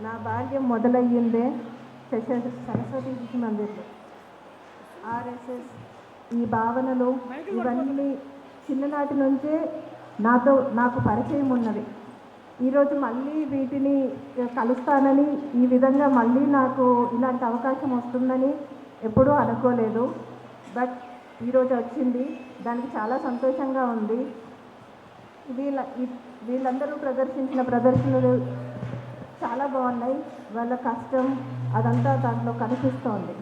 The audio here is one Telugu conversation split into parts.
నా బాల్యం మొదలయ్యిందే సరస్వతి శిశు మందిర్లో. ఆర్ఎస్ఎస్ ఈ భావనలు ఇవన్నీ చిన్ననాటి నుంచే నాకు పరిచయం ఉన్నది. ఈరోజు మళ్ళీ వీటిని కలుస్తానని, ఈ విధంగా మళ్ళీ నాకు ఇలాంటి అవకాశం వస్తుందని ఎప్పుడూ అనుకోలేదు. బట్ ఈరోజు వచ్చింది, దానికి చాలా సంతోషంగా ఉంది. వీళ్ళందరూ ప్రదర్శించిన ప్రదర్శనలు చాలా బాగున్నాయి. వాళ్ళ కష్టం అదంతా దాంట్లో కనిపిస్తోంది.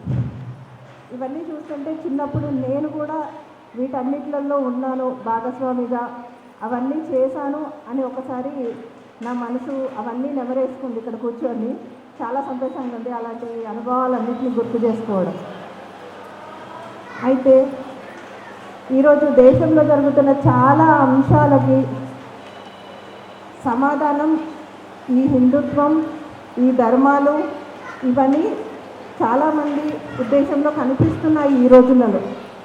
ఇవన్నీ చూస్తుంటే చిన్నప్పుడు నేను కూడా వీటన్నిటిలో ఉన్నాను భాగస్వామిగా, అవన్నీ చేశాను అని ఒకసారి నా మనసు అవన్నీ నెమరేసుకుంది. ఇక్కడ కూర్చొని చాలా సంతోషంగా ఉంది అలాంటి అనుభవాలన్నింటినీ గుర్తు చేసుకోవడం. అయితే ఈరోజు దేశంలో జరుగుతున్న చాలా అంశాలకి సమాధానం ఈ హిందుత్వం, ఈ ధర్మాలు, ఇవన్నీ చాలామంది ఉద్దేశంలో కనిపిస్తున్నాయి ఈ రోజులలో.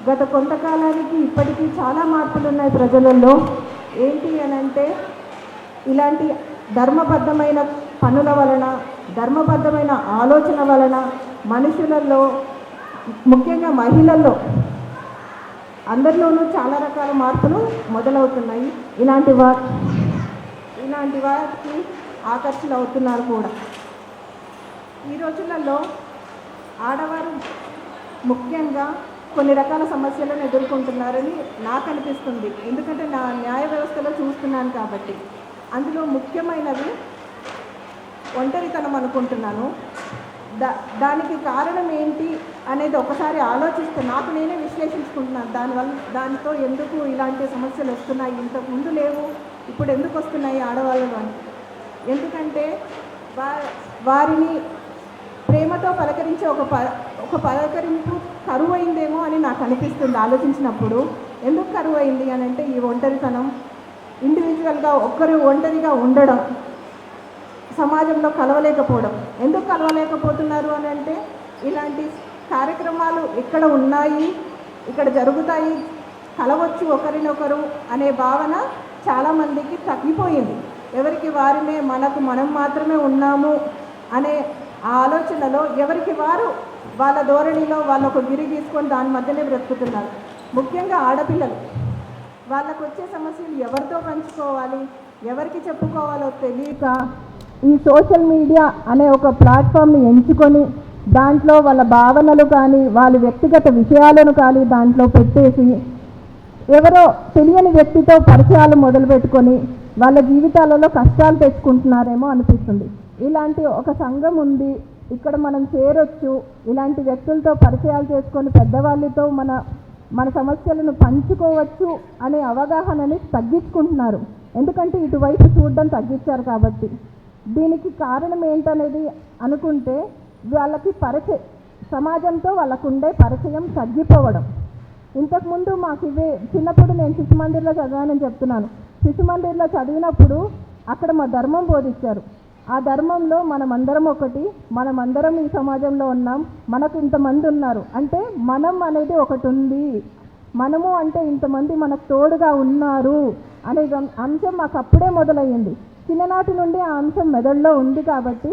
గత కొంతకాలానికి ఇప్పటికీ చాలా మార్పులు ఉన్నాయి ప్రజలలో. ఏంటి అని అంటే, ఇలాంటి ధర్మబద్ధమైన పనుల వలన, ధర్మబద్ధమైన ఆలోచన వలన మనుషులలో, ముఖ్యంగా మహిళల్లో అందరిలోనూ చాలా రకాల మార్పులు మొదలవుతున్నాయి. ఇలాంటి వాటికి ఆకర్షణ అవుతున్నారు కూడా. ఈ రోజులలో ఆడవారు ముఖ్యంగా కొన్ని రకాల సమస్యలను ఎదుర్కొంటున్నారని నాకు అనిపిస్తుంది. ఎందుకంటే నా న్యాయ వ్యవస్థలో చూస్తున్నాను కాబట్టి. అందులో ముఖ్యమైనది ఒంటరితనం అనుకుంటున్నాను. దానికి కారణం ఏంటి అనేది ఒకసారి ఆలోచిస్తే నాకు నేనే విశ్లేషించుకుంటున్నాను. దానితో ఎందుకు ఇలాంటి సమస్యలు వస్తున్నాయి, ఇంతకు ముందు లేవు, ఇప్పుడు ఎందుకు వస్తున్నాయి ఆడవాళ్ళలో అని. ఎందుకంటే వారిని ప్రేమతో పలకరించే ఒక పలకరింపు కరువు అయిందేమో అని నాకు అనిపిస్తుంది ఆలోచించినప్పుడు. ఎందుకు కరువు అయింది అని అంటే, ఈ ఒంటరితనం, ఇండివిజువల్గా ఒక్కరు ఒంటరిగా ఉండడం, సమాజంలో కలవలేకపోవడం. ఎందుకు కలవలేకపోతున్నారు అని అంటే, ఇలాంటి కార్యక్రమాలు ఇక్కడ ఉన్నాయి, ఇక్కడ జరుగుతాయి, కలవచ్చు ఒకరినొకరు అనే భావన చాలామందికి తగ్గిపోయింది. ఎవరికి వారినే మనం మాత్రమే ఉన్నాము అనే ఆ ఆలోచనలో ఎవరికి వారు వాళ్ళ ధోరణిలో వాళ్ళు ఒక గిరి తీసుకొని దాని మధ్యనే బ్రతుకుతున్నారు. ముఖ్యంగా ఆడపిల్లలు, వాళ్ళకు వచ్చే సమస్యలు ఎవరితో పంచుకోవాలి, ఎవరికి చెప్పుకోవాలో తెలియక ఈ సోషల్ మీడియా అనే ఒక ప్లాట్ఫామ్ని ఎంచుకొని దాంట్లో వాళ్ళ భావనలు కానీ వాళ్ళ వ్యక్తిగత విషయాలను కానీ దాంట్లో పెట్టేసి ఎవరో తెలియని వ్యక్తితో పరిచయాలు మొదలుపెట్టుకొని వాళ్ళ జీవితాలలో కష్టాలు తెచ్చుకుంటున్నారేమో అనిపిస్తుంది. ఇలాంటి ఒక సంఘం ఉంది, ఇక్కడ మనం చేరొచ్చు, ఇలాంటి వ్యక్తులతో పరిచయాలు చేసుకొని పెద్దవాళ్ళతో మన సమస్యలను పంచుకోవచ్చు అనే అవగాహనని తగ్గించుకుంటున్నారు. ఎందుకంటే ఇటువైపు చూడడం తగ్గించారు కాబట్టి. దీనికి కారణం ఏంటనేది అనుకుంటే, వాళ్ళకి సమాజంతో వాళ్ళకుండే పరిచయం తగ్గిపోవడం. ఇంతకుముందు మాకు చిన్నప్పుడు నేను శిశు మందిర్లో చదివానని చెప్తున్నాను. శిశు మందిర్లో చదివినప్పుడు అక్కడ మా ధర్మం బోధించారు. ఆ ధర్మంలో మనమందరం ఒకటి, మనమందరం ఈ సమాజంలో ఉన్నాం, మనకు ఇంతమంది ఉన్నారు అంటే మనం అనేది ఒకటి ఉంది, మనము అంటే ఇంతమంది మనకు తోడుగా ఉన్నారు అనే అంశం మాకు అప్పుడే మొదలయ్యింది. చిన్ననాటి నుండి ఆ అంశం మెదడులో ఉంది కాబట్టి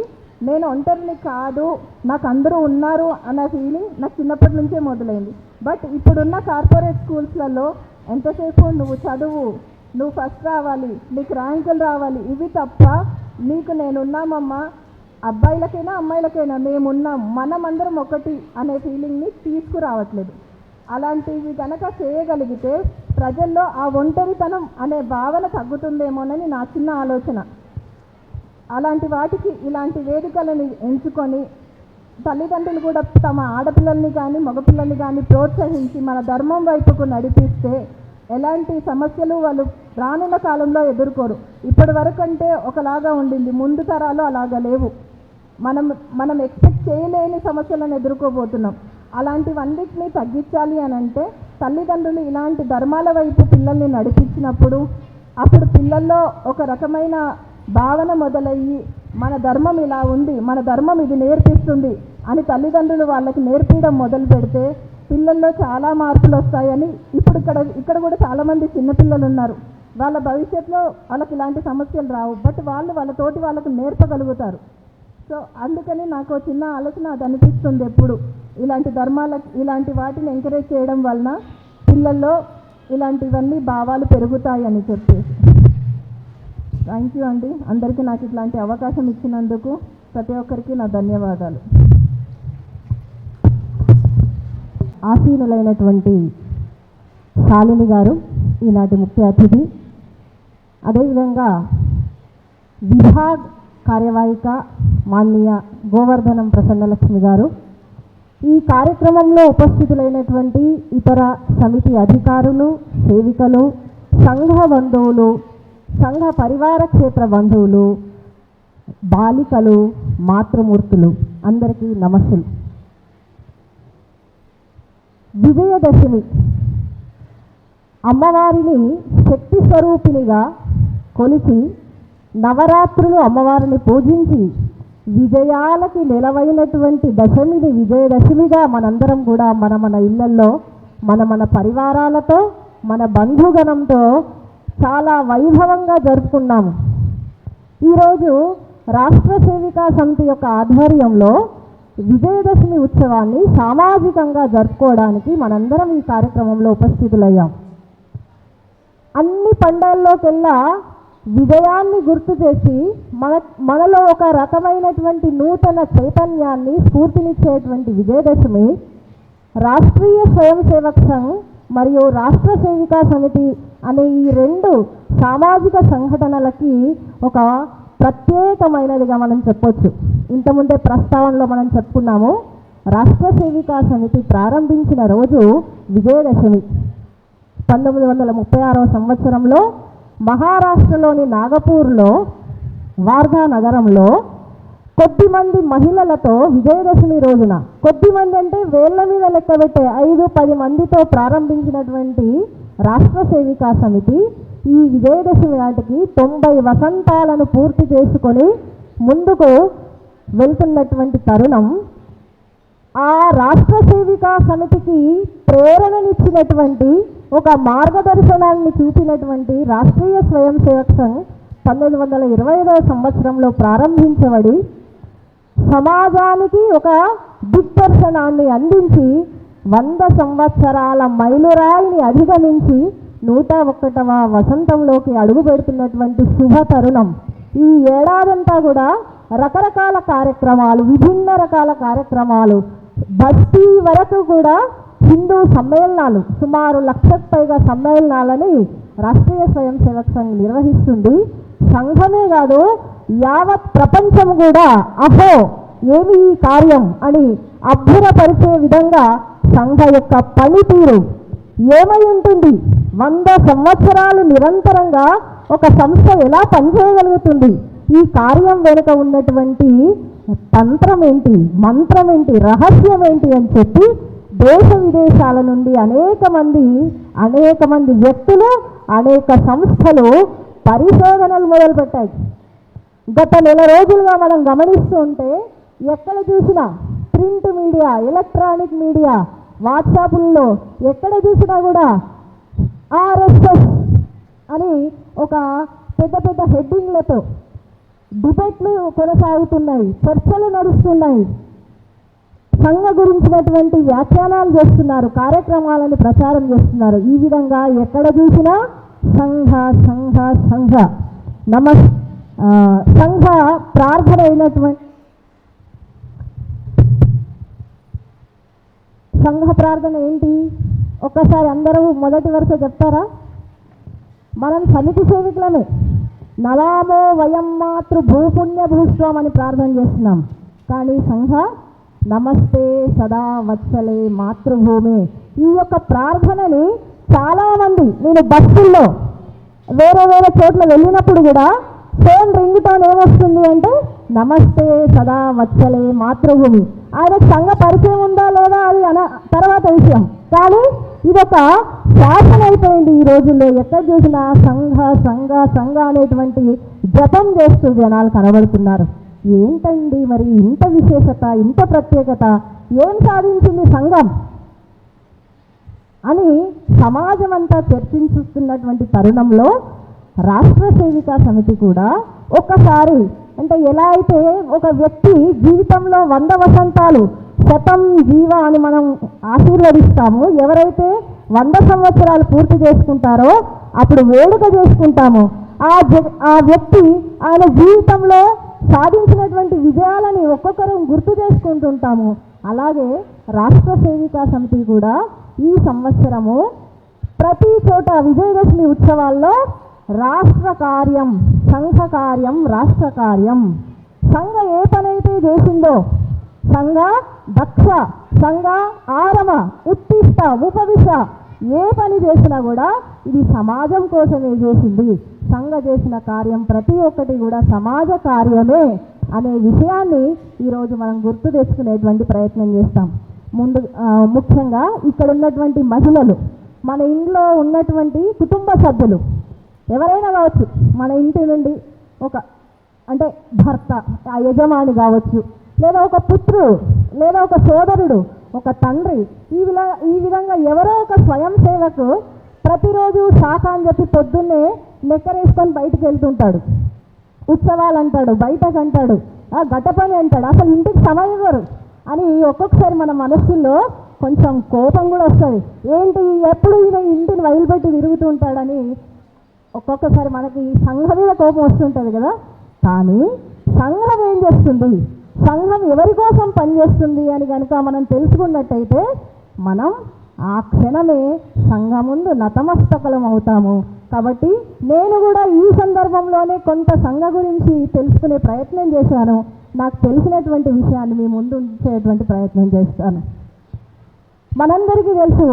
నేను ఒంటరిని కాదు, నాకు అందరూ ఉన్నారు అన్న ఫీలింగ్ నాకు చిన్నప్పటి నుంచే మొదలైంది. బట్ ఇప్పుడున్న కార్పొరేట్ స్కూల్స్లలో ఎంతసేపు నువ్వు చదువు, నువ్వు ఫస్ట్ రావాలి, నీకు ర్యాంకులు రావాలి, ఇవి తప్ప నీకు నేనున్నామమ్మా, అబ్బాయిలకైనా అమ్మాయిలకైనా మేమున్నాం, మనమందరం ఒకటి అనే ఫీలింగ్ని తీసుకురావట్లేదు. అలాంటివి కనుక చేయగలిగితే ప్రజల్లో ఆ ఒంటరితనం అనే భావన తగ్గుతుందేమోనని నా చిన్న ఆలోచన. అలాంటి వాటికి ఇలాంటి వేదికలను ఎంచుకొని తల్లిదండ్రులు కూడా తమ ఆడపిల్లల్ని కానీ మగపిల్లల్ని కానీ ప్రోత్సహించి మన ధర్మం వైపుకు నడిపిస్తే ఎలాంటి సమస్యలు వాళ్ళు రానున్న కాలంలో ఎదుర్కోరు. ఇప్పటి వరకు అంటే ఒకలాగా ఉండింది, ముందు తరాలు అలాగా లేవు. మనం ఎక్స్పెక్ట్ చేయలేని సమస్యలను ఎదుర్కోబోతున్నాం. అలాంటివన్నిటినీ తగ్గించాలి అని అంటే తల్లిదండ్రులు ఇలాంటి ధర్మాల వైపు పిల్లల్ని నడిపించినప్పుడు అప్పుడు పిల్లల్లో ఒక రకమైన భావన మొదలయ్యి, మన ధర్మం ఇలా ఉంది, మన ధర్మం ఇది నేర్పిస్తుంది అని తల్లిదండ్రులు వాళ్ళకి నేర్పించడం మొదలు పెడితే పిల్లల్లో చాలా మార్పులు వస్తాయని ఇప్పుడు ఇక్కడ కూడా చాలామంది చిన్నపిల్లలు ఉన్నారు. వాళ్ళ భవిష్యత్తులో వాళ్ళకి ఇలాంటి సమస్యలు రావు. బట్ వాళ్ళ తోటి వాళ్ళకు నేర్పగలుగుతారు. సో అందుకని నాకు చిన్న ఆలోచన అది అనిపిస్తుంది ఎప్పుడు ఇలాంటి ఇలాంటి వాటిని ఎంకరేజ్ చేయడం వలన పిల్లల్లో ఇలాంటివన్నీ భావాలు పెరుగుతాయి అని చెప్పేసి. థ్యాంక్ యూ అండి. అందరికీ నాకు ఇట్లాంటి అవకాశం ఇచ్చినందుకు ప్రతి ఒక్కరికి నా ధన్యవాదాలు. ఆసీనులైనటువంటి శాలిని గారు ఈనాటి ముఖ్య అతిథి, అదేవిధంగా విభాగ్ కార్యవాహిక మాన్య గోవర్ధనం ప్రసన్నలక్ష్మి గారు, ఈ కార్యక్రమంలో ఉపస్థితులైనటువంటి ఇతర సమితి అధికారులు, సేవికలు, సంఘ బంధువులు, సంఘ పరివార క్షేత్ర బంధువులు, బాలికలు, మాతృమూర్తులు అందరికీ నమస్సులు. విజయదశమి అమ్మవారిని శక్తి స్వరూపిణిగా కొలిచి నవరాత్రులు అమ్మవారిని పూజించి విజయాలకి నిలవైనటువంటి దశమిని విజయదశమిగా మనందరం కూడా మన ఇళ్లల్లో మన పరివారాలతో మన బంధుగణంతో చాలా వైభవంగా జరుపుకున్నాము. ఈరోజు రాష్ట్ర సేవికా సమితి యొక్క ఆధ్వర్యంలో విజయదశమి ఉత్సవాన్ని సామాజికంగా జరుపుకోవడానికి మనందరం ఈ కార్యక్రమంలో ఉపస్థితులయ్యాం. అన్ని పండుగల్లోకెల్లా విజయాన్ని గుర్తు చేసి మనలో ఒక రకమైనటువంటి నూతన చైతన్యాన్ని స్ఫూర్తినిచ్చేటువంటి విజయదశమి రాష్ట్రీయ స్వయం సేవక్ సంఘ్ మరియు రాష్ట్ర సేవికా సమితి అనే ఈ రెండు సామాజిక సంఘటనలకి ఒక ప్రత్యేకమైనదిగా మనం చెప్పొచ్చు. ఇంతకుముందే ప్రస్తావనలో మనం చెప్పుకున్నాము, రాష్ట్ర సేవికా సమితి ప్రారంభించిన రోజు విజయదశమి. 1936వ సంవత్సరంలో మహారాష్ట్రలోని నాగపూర్లో వార్ధా నగరంలో కొద్దిమంది మహిళలతో విజయదశమి రోజున, కొద్దిమంది అంటే వేళ్ల మీద లెక్కబెట్టే 5-10 మందితో ప్రారంభించినటువంటి రాష్ట్ర సేవికా సమితి ఈ విజయదశమి నాటికి 90 వసంతాలను పూర్తి చేసుకొని ముందుకు వెళ్తున్నటువంటి తరుణం, ఆ రాష్ట్ర సేవికా సమితికి ప్రేరణనిచ్చినటువంటి ఒక మార్గదర్శనాన్ని చూపినటువంటి రాష్ట్రీయ స్వయం సేవక్ సంఘ్ 1925వ సంవత్సరంలో ప్రారంభించబడి సమాజానికి ఒక దిగ్దర్శనాన్ని అందించి 100 సంవత్సరాల మైలురాయిని అధిగమించి 101వ వసంతంలోకి అడుగు పెడుతున్నటువంటి శుభ తరుణం. ఈ ఏడాదంతా కూడా రకరకాల కార్యక్రమాలు, విభిన్న రకాల కార్యక్రమాలు, బస్తీ వరకు కూడా హిందూ సమ్మేళనాలు, సుమారు 1,00,000కు పైగా సమ్మేళనాలని రాష్ట్రీయ స్వయం సేవక్ సంఘ్ నిర్వహిస్తుంది. సంఘమే కాదు, యావత్ ప్రపంచం కూడా అహో ఏమి ఈ కార్యం అని అభ్యురపరిచే విధంగా సంఘ యొక్క పనితీరు ఏమై ఉంటుంది, 100 సంవత్సరాలు నిరంతరంగా ఒక సంస్థ ఎలా పనిచేయగలుగుతుంది, ఈ కార్యం వెనుక ఉన్నటువంటి తంత్రం ఏంటి, మంత్రం ఏంటి, రహస్యం ఏంటి అని చెప్పి దేశ విదేశాల నుండి అనేక మంది వ్యక్తులు, అనేక సంస్థలు పరిశోధనలు మొదలుపెట్టాయి. గత నెల రోజులుగా మనం గమనిస్తూ ఉంటే ఎక్కడ చూసినా ప్రింట్ మీడియా, ఎలక్ట్రానిక్ మీడియా, వాట్సాప్ల్లో ఎక్కడ చూసినా కూడా ఆర్ఎస్ఎస్ అని ఒక పెద్ద హెడ్డింగ్లతో డిబేట్లు కొనసాగుతున్నాయి, చర్చలు నడుస్తున్నాయి, సంఘ గురించినటువంటి వ్యాఖ్యానాలు చేస్తున్నారు, కార్యక్రమాలను ప్రచారం చేస్తున్నారు. ఈ విధంగా ఎక్కడ చూసినా సంఘ సంఘ సంఘ సంఘ ప్రార్థన అయినటువంటి సంఘ ప్రార్థన ఏంటి? ఒక్కసారి అందరూ మొదటి వరుస చెప్తారా? మనం సమితి సేవికులమే. నలామో వయం మాతృ భూపుణ్య భూస్వం అని ప్రార్థన చేస్తున్నాం. కానీ సంఘ నమస్తే సదా వత్సలే మాతృభూమి, ఈ యొక్క ప్రార్థనని చాలామంది, నేను బస్సుల్లో వేరే చోట్ల వెళ్ళినప్పుడు కూడా ఫోన్ రింగ్టోన్ ఏమొస్తుంది అంటే నమస్తే సదా వత్సలే మాతృభూమి. ఆయనకు సంఘ పరిచయం ఉందా లేదా అది తర్వాత విషయం, కానీ ఇదొక ఫ్యాషన్ అయిపోయింది ఈ రోజుల్లో. ఎక్కడ చూసినా సంఘ సంఘ సంఘ అనేటువంటి జపం చేస్తూ జనాలు కనబడుతున్నారు. ఏంటండి మరి ఇంత విశేషత, ఇంత ప్రత్యేకత, ఏం సాధించింది సంఘం అని సమాజం అంతా చర్చించుతున్నటువంటి తరుణంలో రాష్ట్ర సేవికా సమితి కూడా ఒక్కసారి అంటే ఎలా అయితే ఒక వ్యక్తి జీవితంలో 100 వసంతాలు శతం జీవ అని మనం ఆశీర్వదిస్తాము, ఎవరైతే 100 సంవత్సరాలు పూర్తి చేసుకుంటారో అప్పుడు వేడుక చేసుకుంటాము. ఆ వ్యక్తి ఆయన జీవితంలో సాధించినటువంటి విజయాలని ఒక్కొక్కరు గుర్తు చేసుకుంటుంటాము. అలాగే రాష్ట్ర సేవికా సమితి కూడా ఈ సంవత్సరము ప్రతి చోట విజయదశమి ఉత్సవాల్లో రాష్ట్ర కార్యం, సంఘ కార్యం, రాష్ట్ర కార్యం, సంఘ ఏ పనైతే చేసిందో, సంఘ దక్ష, సంఘ ఆరమ, ఉత్తిష్ట, ఉపవిశ, ఏ పని చేసినా కూడా ఇది సమాజం కోసమే చేసింది. సంఘ చేసిన కార్యం ప్రతి ఒక్కటి కూడా సమాజ కార్యమే అనే విషయాన్ని ఈరోజు మనం గుర్తు తెచ్చుకునేటువంటి ప్రయత్నం చేస్తాం. ముఖ్యంగా ఇక్కడ ఉన్నటువంటి మహిళలు, మన ఇంట్లో ఉన్నటువంటి కుటుంబ సభ్యులు ఎవరైనా కావచ్చు, మన ఇంటి నుండి అంటే భర్త, ఆ యజమాని కావచ్చు, లేదా ఒక పుత్రుడు, లేదా ఒక సోదరుడు, ఒక తండ్రి, ఈ విధంగా ఎవరో ఒక స్వయం సేవకు ప్రతిరోజు శాఖ అని చెప్పి పొద్దున్నే నెక్కరేసుకొని బయటికి వెళ్తుంటాడు. ఉత్సవాలు అంటాడు, బయటకు అంటాడు, గట్టపని అంటాడు, అసలు ఇంటికి సమయం ఇవ్వరు అని ఒక్కొక్కసారి మన మనస్సుల్లో కొంచెం కోపం కూడా వస్తుంది. ఏంటి ఎప్పుడు ఈయన ఇంటిని వదిలిపెట్టి తిరుగుతూ ఉంటాడని ఒక్కొక్కసారి మనకి సంఘం మీద కోపం వస్తుంటుంది కదా. కానీ సంఘం ఏం చేస్తుంది, సంఘం ఎవరి కోసం పనిచేస్తుంది అని కనుక మనం తెలుసుకున్నట్టయితే మనం ఆ క్షణమే సంఘం ముందు నతమస్తకలం అవుతాము. కాబట్టి నేను కూడా ఈ సందర్భంలోనే కొంత సంఘ గురించి తెలుసుకునే ప్రయత్నం చేశాను. నాకు తెలిసినటువంటి విషయాన్ని మీ ముందు ఉంచేటువంటి ప్రయత్నం చేస్తాను. మనందరికీ తెలుసు,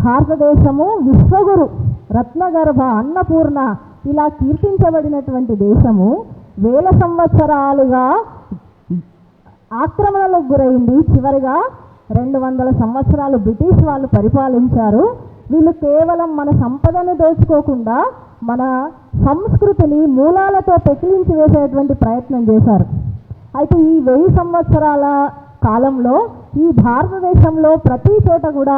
భారతదేశము విశ్వగురు, రత్నగర్భ, అన్నపూర్ణ ఇలా కీర్తించబడినటువంటి దేశము వేల సంవత్సరాలుగా ఆక్రమణలకు గురైంది. చివరిగా 200 సంవత్సరాలు బ్రిటిష్ వాళ్ళు పరిపాలించారు. వీళ్ళు కేవలం మన సంపదను దోచుకోకుండా మన సంస్కృతిని మూలాలతో పెకిలించి వేసేటువంటి ప్రయత్నం చేశారు. అయితే ఈ 1000 సంవత్సరాల కాలంలో ఈ భారతదేశంలో ప్రతి చోట కూడా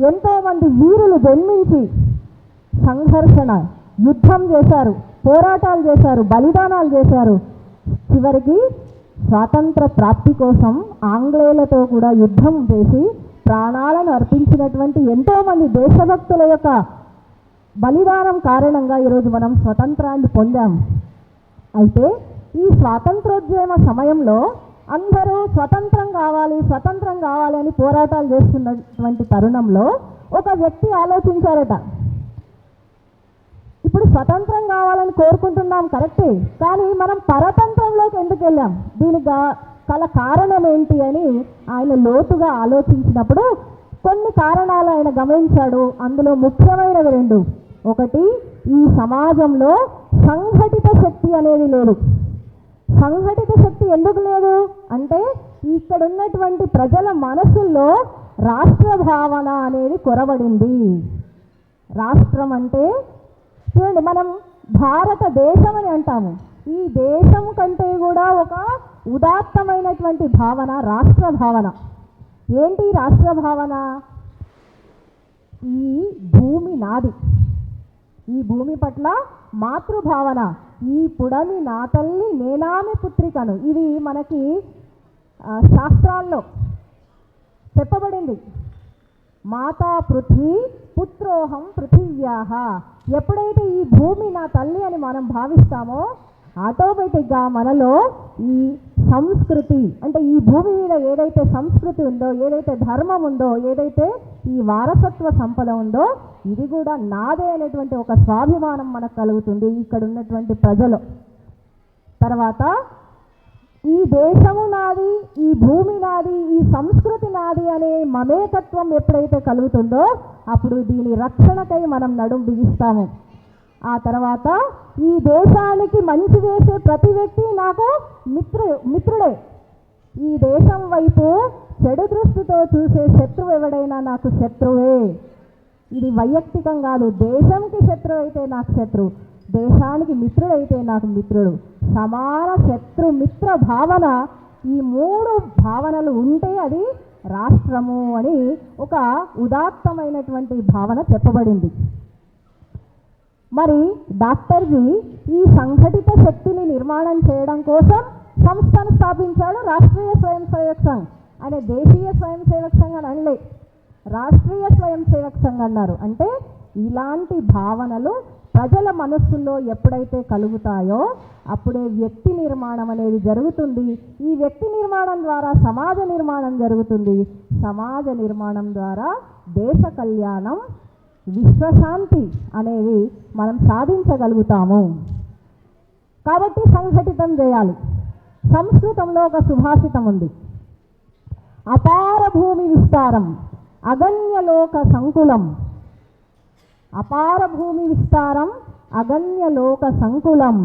ఎంతోమంది వీరులు జన్మించి సంఘర్షణ, యుద్ధం చేశారు, పోరాటాలు చేశారు, బలిదానాలు చేశారు. చివరికి స్వాతంత్ర ప్రాప్తి కోసం ఆంగ్లేయులతో కూడా యుద్ధం చేసి ప్రాణాలను అర్పించినటువంటి ఎంతోమంది దేశభక్తుల యొక్క బలిదానం కారణంగా ఈరోజు మనం స్వతంత్రాన్ని పొందాం. అయితే ఈ స్వాతంత్రోద్యమ సమయంలో అందరూ స్వతంత్రం కావాలి, స్వతంత్రం కావాలి అని పోరాటాలు చేస్తున్నటువంటి తరుణంలో ఒక వ్యక్తి ఆలోచించారట, ఇప్పుడు స్వతంత్రం కావాలని కోరుకుంటున్నాం కరెక్టే, కానీ మనం పరతంత్రంలోకి ఎందుకు వెళ్ళాం, దీనికి గల కారణం ఏంటి అని ఆయన లోతుగా ఆలోచించినప్పుడు కొన్ని కారణాలు ఆయన గమనించాడు. అందులో ముఖ్యమైనవి 2. ఒకటి, ఈ సమాజంలో సంఘటిత శక్తి అనేది లేదు. సంఘటిత శక్తి ఎందుకు లేదు అంటే ఇక్కడ ఉన్నటువంటి ప్రజల మనసుల్లో రాష్ట్ర భావన అనేది కొరబడింది. రాష్ట్రం అంటే చూడండి, మనం భారతదేశం అని అంటాము. ఈ దేశం కంటే కూడా ఒక ఉదాత్తమైనటువంటి భావన రాష్ట్ర భావన. ఏంటి రాష్ట్ర భావన? ఈ భూమి నాది, ఈ భూమి పట్ల మాతృభావన, ఈ పుడమి నా తల్లి నేనామె పుత్రికను, ఇది మనకి శాస్త్రాల్లో చెప్పబడింది. మాతా పృథ్వీ పుత్రోహం పృథివ్యాహ. ఎప్పుడైతే ఈ భూమి నా తల్లి అని మనం భావిస్తామో ఆటోమేటిక్గా మనలో ఈ సంస్కృతి, అంటే ఈ భూమి మీద ఏదైతే సంస్కృతి ఉందో, ఏదైతే ధర్మం ఉందో, ఏదైతే ఈ వారసత్వ సంపద ఉందో ఇది కూడా నాదే అనేటువంటి ఒక స్వాభిమానం మనకు కలుగుతుంది ఇక్కడ ఉన్నటువంటి ప్రజలు. తర్వాత ఈ దేశము నాది, ఈ భూమి నాది, ఈ సంస్కృతి నాది అనే మమేకత్వం ఎప్పుడైతే కలుగుతుందో అప్పుడు దీని రక్షణకై మనం నడుం బిగిస్తాము. ఆ తర్వాత ఈ దేశానికి మంచి చేసే ప్రతి వ్యక్తి నాకు మిత్రుడే. ఈ దేశం వైపు చెడు దృష్టితో చూసే శత్రువు ఎవడైనా నాకు శత్రువే. ఇది వైయక్తికం కాదు, దేశంకి శత్రువు అయితే నాకు శత్రువు, దేశానికి మిత్రుడైతే నాకు మిత్రుడు. సమాన శత్రు మిత్ర భావన, ఈ 3 భావనలు ఉంటే అది రాష్ట్రము అని ఒక ఉదాత్తమైనటువంటి భావన చెప్పబడింది. మరి డాక్టర్జీ ఈ సంఘటిత శక్తిని నిర్మాణం చేయడం కోసం సంస్థను స్థాపించాడు, రాష్ట్రీయ స్వయం సేవక్ సంఘ్. ఆయన దేశీయ స్వయం సేవక్ సంఘ్ అని అనలే, రాష్ట్రీయ స్వయం సేవక్ సంఘ్ అన్నారు. అంటే ఇలాంటి భావనలు ప్రజల మనస్సుల్లో ఎప్పుడైతే కలుగుతాయో అప్పుడే వ్యక్తి నిర్మాణం అనేది జరుగుతుంది. ఈ వ్యక్తి నిర్మాణం ద్వారా సమాజ నిర్మాణం జరుగుతుంది. సమాజ నిర్మాణం ద్వారా దేశ కళ్యాణం, విశ్వశాంతి అనేవి మనం సాధించగలుగుతాము. కాబట్టి సంఘటితం చేయాలి. సంస్కృతంలో ఒక సుభాషితం ఉంది, అపార భూమి విస్తారం అగణ్యలోక సంకులం. అపార భూమి విస్తారం అగణ్యలోక సంకులం,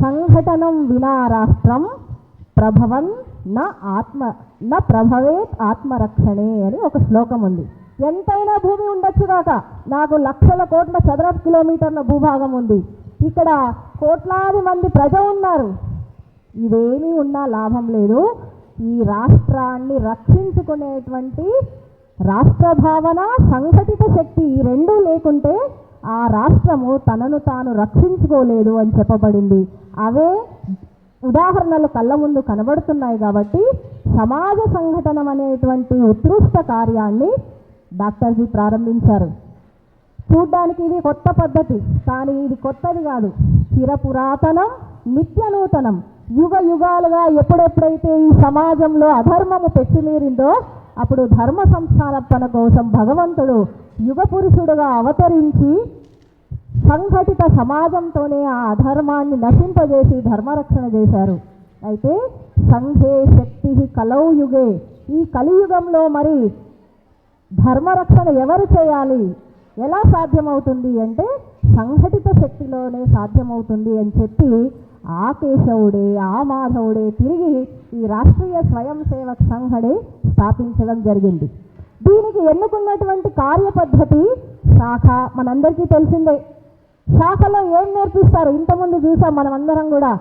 సంఘటనం వినా రాష్ట్రం ప్రభవన్ న ప్రభవేత్ ఆత్మరక్షణే అని ఒక శ్లోకం ఉంది. ఎంతైనా భూమి ఉండొచ్చు కాక, నాకు లక్షల కోట్ల చదరపు కిలోమీటర్ల భూభాగం ఉంది, ఇక్కడ కోట్లాది మంది ప్రజ ఉన్నారు, ఇవేమీ ఉన్నా లాభం లేదు. ఈ రాష్ట్రాన్ని రక్షించుకునేటువంటి రాష్ట్ర భావన, సంఘటిత శక్తి ఈ రెండూ లేకుంటే ఆ రాష్ట్రము తనను తాను రక్షించుకోలేదు అని చెప్పబడింది. అవే ఉదాహరణలు కళ్ళ ముందు కనబడుతున్నాయి. కాబట్టి సమాజ సంఘటన అనేటువంటి ఉత్కృష్ట కార్యాన్ని డాక్టర్జీ ప్రారంభించారు. చూడ్డానికి ఇది కొత్త పద్ధతి, కానీ ఇది కొత్తది కాదు, చిరపురాతనం, నిత్య నూతనం. యుగ యుగాలుగా ఎప్పుడెప్పుడైతే ఈ సమాజంలో అధర్మము పెచ్చిమీరిందో అప్పుడు ధర్మ సంస్థాపన కోసం భగవంతుడు యుగ పురుషుడుగా అవతరించి సంఘటిత సమాజంతోనే ఆ అధర్మాన్ని నశింపజేసి ధర్మరక్షణ చేశారు. అయితే సంఘే శక్తి కలౌ యుగే, ఈ కలియుగంలో మరి ధర్మరక్షణ ఎవరు చేయాలి, ఎలా సాధ్యమవుతుంది అంటే సంఘటిత శక్తిలోనే సాధ్యమవుతుంది అని చెప్పి ఆ కేశవుడే, ఆ మాధవుడే తిరిగి ఈ రాష్ట్రీయ స్వయం సేవక్ సంఘని స్థాపించడం జరిగింది. దీనికి ఎన్నుకున్నటువంటి కార్యపద్ధతి శాఖ మనందరికీ తెలిసిందే. శాఖలో ఏం నేర్పిస్తారు? ఇంతకుముందు చూసాం మనమందరం కూడా.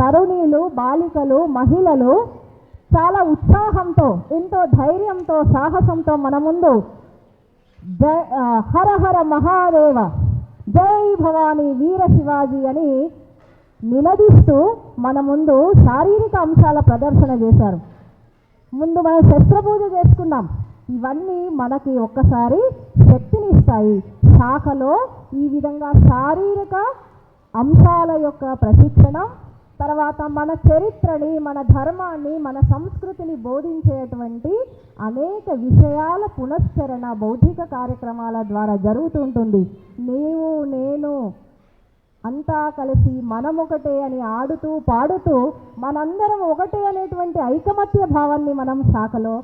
తరుణీలు, బాలికలు, మహిళలు చాలా ఉత్సాహంతో, ఎంతో ధైర్యంతో, సాహసంతో మన ముందు హర హర మహాదేవ, జై భవానీ, వీర శివాజీ అని నిలదీస్తూ మన ముందు శారీరక అంశాల ప్రదర్శన చేశారు. ముందు మనం శస్త్రపూజ చేసుకున్నాం. ఇవన్నీ మనకి ఒక్కసారి శక్తిని ఇస్తాయి. శాఖలో ఈ విధంగా శారీరక అంశాల యొక్క ప్రశిక్షణ, తర్వాత మన చరిత్రని, మన ధర్మాన్ని, మన సంస్కృతిని బోధించేటువంటి అనేక విషయాల పునశ్చరణ బౌద్ధిక కార్యక్రమాల ద్వారా జరుగుతుంటుంది. నీవు నేను అంతా కలిసి మనమొకటే అని ఆడుతూ పాడుతూ మనందరం ఒకటే అనేటువంటి ఐకమత్య భావాన్ని మనం శాఖలో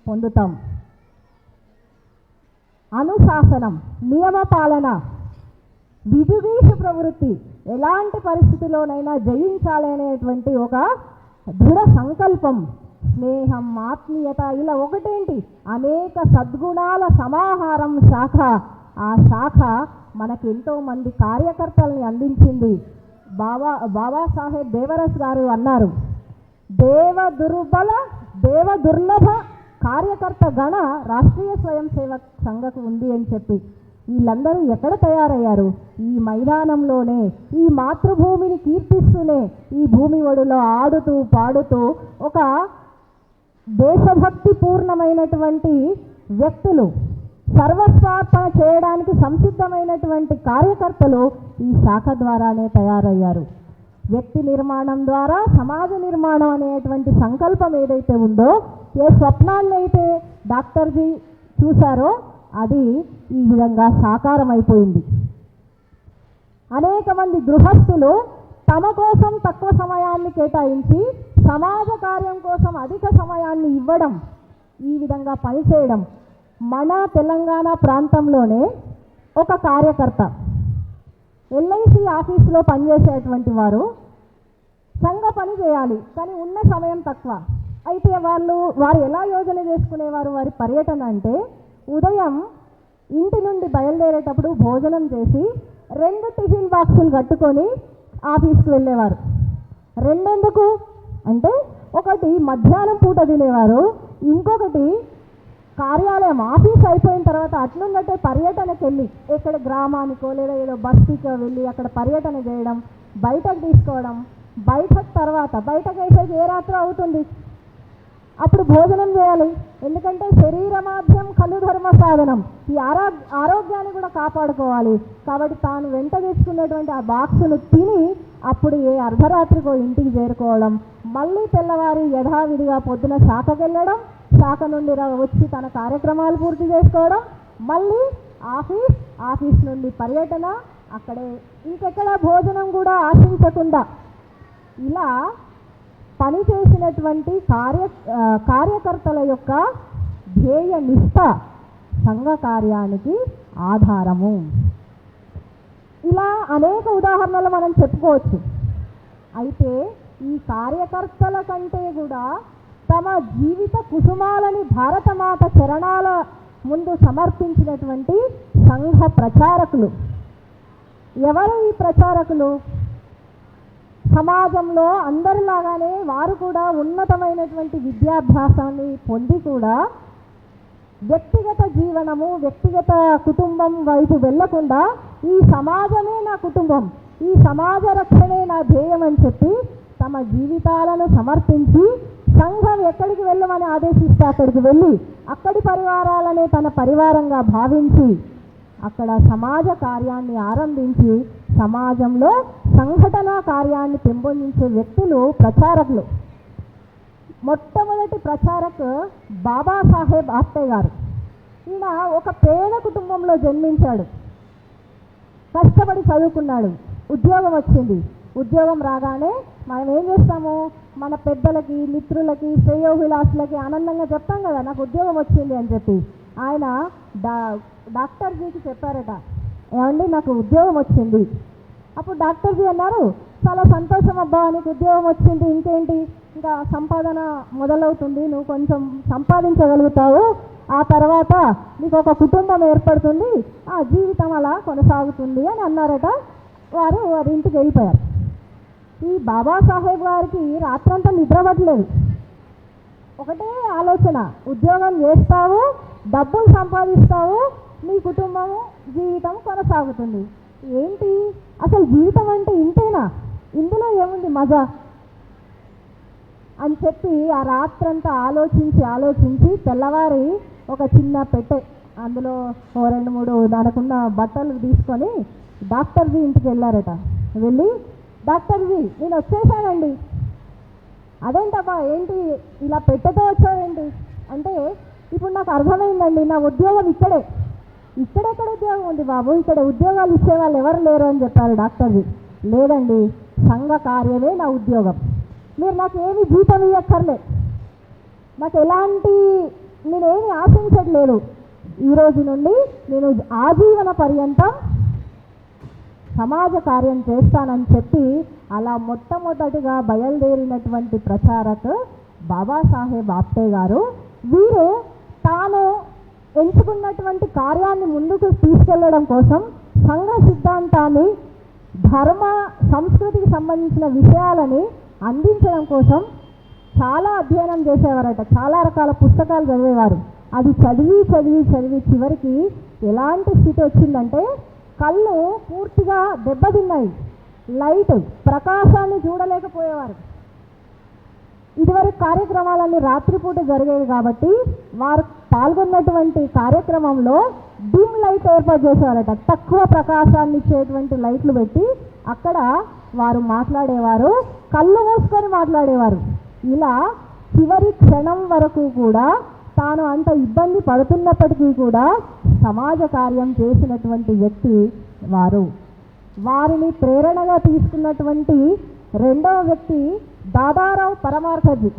పొందుతాం. అనుశాసనం, నియమ పాలన, విజుగీష ప్రవృత్తి, ఎలాంటి పరిస్థితిలోనైనా జయించాలి అనేటువంటి ఒక దృఢ సంకల్పం, స్నేహం, ఆత్మీయత, ఇలా ఒకటేంటి అనేక సద్గుణాల సమాహారం శాఖ. ఆ శాఖ మనకు ఎంతోమంది కార్యకర్తల్ని అందించింది. బాబాసాహెబ్ దేవరస్ గారు అన్నారు, దేవ దుర్లభ కార్యకర్త గణ రాష్ట్రీయ స్వయం సేవక్ సంఘకు ఉంది అని చెప్పి. వీళ్ళందరూ ఎక్కడ తయారయ్యారు? ఈ మైదానంలోనే, ఈ మాతృభూమిని కీర్తిస్తూనే, ఈ భూమి ఒడిలో ఆడుతూ పాడుతూ ఒక దేశభక్తి పూర్ణమైనటువంటి వ్యక్తులు, సర్వస్వార్పణ చేయడానికి సంసిద్ధమైనటువంటి కార్యకర్తలు ఈ శాఖ ద్వారానే తయారయ్యారు. వ్యక్తి నిర్మాణం ద్వారా సమాజ నిర్మాణం అనేటువంటి సంకల్పం ఏదైతే ఉందో, ఏ స్వప్నాన్నైతే డాక్టర్జీ చూశారో అది ఈ విధంగా సాకారం అయిపోయింది. అనేక మంది గృహస్థులు తమ కోసం తక్కువ సమయాన్ని కేటాయించి సమాజ కార్యం కోసం అధిక సమయాన్ని ఇవ్వడం, ఈ విధంగా పనిచేయడం. మన తెలంగాణ ప్రాంతంలోనే ఒక కార్యకర్త ఎల్ఐసి ఆఫీసులో పనిచేసేటువంటి వారు సంఘ పని చేయాలి, కానీ ఉన్న సమయం తక్కువ. అయితే వారు ఎలా యోజన చేసుకునేవారు వారి పర్యటన అంటే, ఉదయం ఇంటి నుండి బయలుదేరేటప్పుడు భోజనం చేసి 2 టిఫిన్ బాక్సులు కట్టుకొని ఆఫీస్కి వెళ్ళేవారు. రెండెందుకు అంటే, ఒకటి మధ్యాహ్నం పూట తినేవారు, ఇంకొకటి కార్యాలయం ఆఫీస్ అయిపోయిన తర్వాత అట్లుందంటే పర్యటనకి వెళ్ళి ఎక్కడ గ్రామానికో లేదా ఏదో బస్తీకో వెళ్ళి అక్కడ పర్యటన చేయడం, బయటకు తీసుకోవడం, బయటకు తర్వాత బయటకు వేసేది ఏ రాత్రి అవుతుంది, అప్పుడు భోజనం చేయాలి. ఎందుకంటే శరీరమాధ్యం కలు ధర్మ సాధనం, ఈ ఆరోగ్యాన్ని కూడా కాపాడుకోవాలి. కాబట్టి తాను వెంట తెచ్చుకున్నటువంటి ఆ బాక్సును తిని అప్పుడు ఏ అర్ధరాత్రికో ఇంటికి చేరుకోవడం, మళ్ళీ తెల్లవారి యథావిధిగా పొద్దున శాఖకి వెళ్ళడం, శాఖ నుండి వచ్చి తన కార్యక్రమాలు పూర్తి చేసుకోవడం, మళ్ళీ ఆఫీస్ నుండి పర్యటన, అక్కడే ఇంకెక్కడ భోజనం కూడా ఆశించకుండా ఇలా పనిచేసినటువంటి కార్యకర్తల యొక్క ధ్యేయ నిష్ఠ సంఘ కార్యానికి ఆధారము. ఇలా అనేక ఉదాహరణలు మనం చెప్పుకోవచ్చు. అయితే ఈ కార్యకర్తల కంటే కూడా తమ జీవిత కుసుమాలని భారతమాత చరణాల ముందు సమర్పించినటువంటి సంఘ ప్రచారకులు. ఎవరు ఈ ప్రచారకులు? సమాజంలో అందరిలాగానే వారు కూడా ఉన్నతమైనటువంటి విద్యాభ్యాసాన్ని పొంది కూడా వ్యక్తిగత జీవనము, వ్యక్తిగత కుటుంబం వైపు వెళ్లకుండా ఈ సమాజమే నా కుటుంబం, ఈ సమాజ రక్షణే నా ధ్యేయం అని చెప్పి తమ జీవితాలను సమర్పించి సంఘం ఎక్కడికి వెళ్ళమని ఆదేశిస్తే అక్కడికి వెళ్ళి అక్కడి పరివారాలనే తన పరివారంగా భావించి అక్కడ సమాజ కార్యాన్ని ఆరంభించి సమాజంలో సంఘటన కార్యాన్ని పెంపొందించే వ్యక్తులు ప్రచారకులు. మొట్టమొదటి ప్రచారక్ బాబాసాహెబ్ ఆప్టే గారు. ఈయన ఒక పేద కుటుంబంలో జన్మించాడు, కష్టపడి చదువుకున్నాడు, ఉద్యోగం వచ్చింది. ఉద్యోగం రాగానే మనం ఏం చేస్తాము, మన పెద్దలకి, మిత్రులకి, శ్రేయోభిలాషులకి ఆనందంగా చెప్తాం కదా, నాకు ఉద్యోగం వచ్చింది అని చెప్పి. ఆయన డాక్టర్జీకి చెప్పారట, ఏమండి నాకు ఉద్యోగం వచ్చింది. అప్పుడు డాక్టర్జీ అన్నారు, చాలా సంతోషం అబ్బా, నీకు ఉద్యోగం వచ్చింది, ఇంకేంటి, ఇంకా సంపాదన మొదలవుతుంది, నువ్వు కొంచెం సంపాదించగలుగుతావు, ఆ తర్వాత నీకు ఒక కుటుంబం ఏర్పడుతుంది, ఆ జీవితం అలా కొనసాగుతుంది అని అన్నారట. వారి ఇంటికి వెళ్ళిపోయారు. ఈ బాబాసాహెబ్ గారికి రాత్రంతా నిద్ర పట్టలేదు. ఒకటే ఆలోచన, ఉద్యోగం చేస్తావు, డబ్బులు సంపాదిస్తావు, నీ కుటుంబము జీవితం కొనసాగుతుంది. ఏంటి అసలు జీవితం అంటే ఇంతేనా, ఇందులో ఏముంది మజా అని చెప్పి ఆ రాత్రంతా ఆలోచించి తెల్లవారి ఒక చిన్న పెట్టె, అందులో 2-3 దానికున్న బట్టలు తీసుకొని డాక్టర్జీ ఇంటికి వెళ్ళారట. వెళ్ళి, డాక్టర్జీ నేను వచ్చేసానండి. అదేంటబ్బా, ఏంటి ఇలా పెట్టెతో వచ్చావేంటి అంటే, ఇప్పుడు నాకు అర్థమైందండి, నా ఉద్యోగం ఇక్కడెక్కడ ఉద్యోగం ఉంది బాబు, ఇక్కడ ఉద్యోగాలు ఇచ్చేవాళ్ళు ఎవరు లేరు అని చెప్పారు డాక్టర్జీ. లేదండి, సంఘ కార్యమే నా ఉద్యోగం, మీరు నాకు ఏమి జీతం ఇవ్వక్కర్లే, నాకు నేనేమి ఆశించట్లేదు, ఈ రోజు నుండి నేను ఆజీవన పర్యంతం సమాజ కార్యం చేస్తానని చెప్పి అలా మొట్టమొదటిగా బయలుదేరినటువంటి ప్రచారక్ బాబాసాహెబ్ ఆప్టే గారు. వీరు తాను ఎంచుకున్నటువంటి కార్యాన్ని ముందుకు తీసుకెళ్లడం కోసం సంఘ సిద్ధాంతాన్ని, ధర్మ సంస్కృతికి సంబంధించిన విషయాలని అందించడం కోసం చాలా అధ్యయనం చేసేవారట. చాలా రకాల పుస్తకాలు చదివేవారు. అది చదివి చివరికి ఎలాంటి స్థితి వచ్చిందంటే కళ్ళు పూర్తిగా దెబ్బతిన్నాయి, లైట్ ప్రకాశాన్ని చూడలేకపోయేవారు. ఇదివరకు కార్యక్రమాలన్నీ రాత్రిపూట జరిగేవి కాబట్టి వారు పాల్గొన్నటువంటి కార్యక్రమంలో డిమ్ లైట్ ఏర్పాటు చేసేవారట. తక్కువ ప్రకాశాన్ని ఇచ్చేటువంటి లైట్లు పెట్టి అక్కడ వారు మాట్లాడేవారు, కళ్ళు మూసుకొని మాట్లాడేవారు. ఇలా చివరి క్షణం వరకు కూడా తాను అంత ఇబ్బంది పడుతున్నప్పటికీ కూడా సమాజ కార్యం చేసినటువంటి వ్యక్తి వారు. వారిని ప్రేరణగా తీసుకున్నటువంటి రెండవ వ్యక్తి దాదారావు పరమార్థజీ.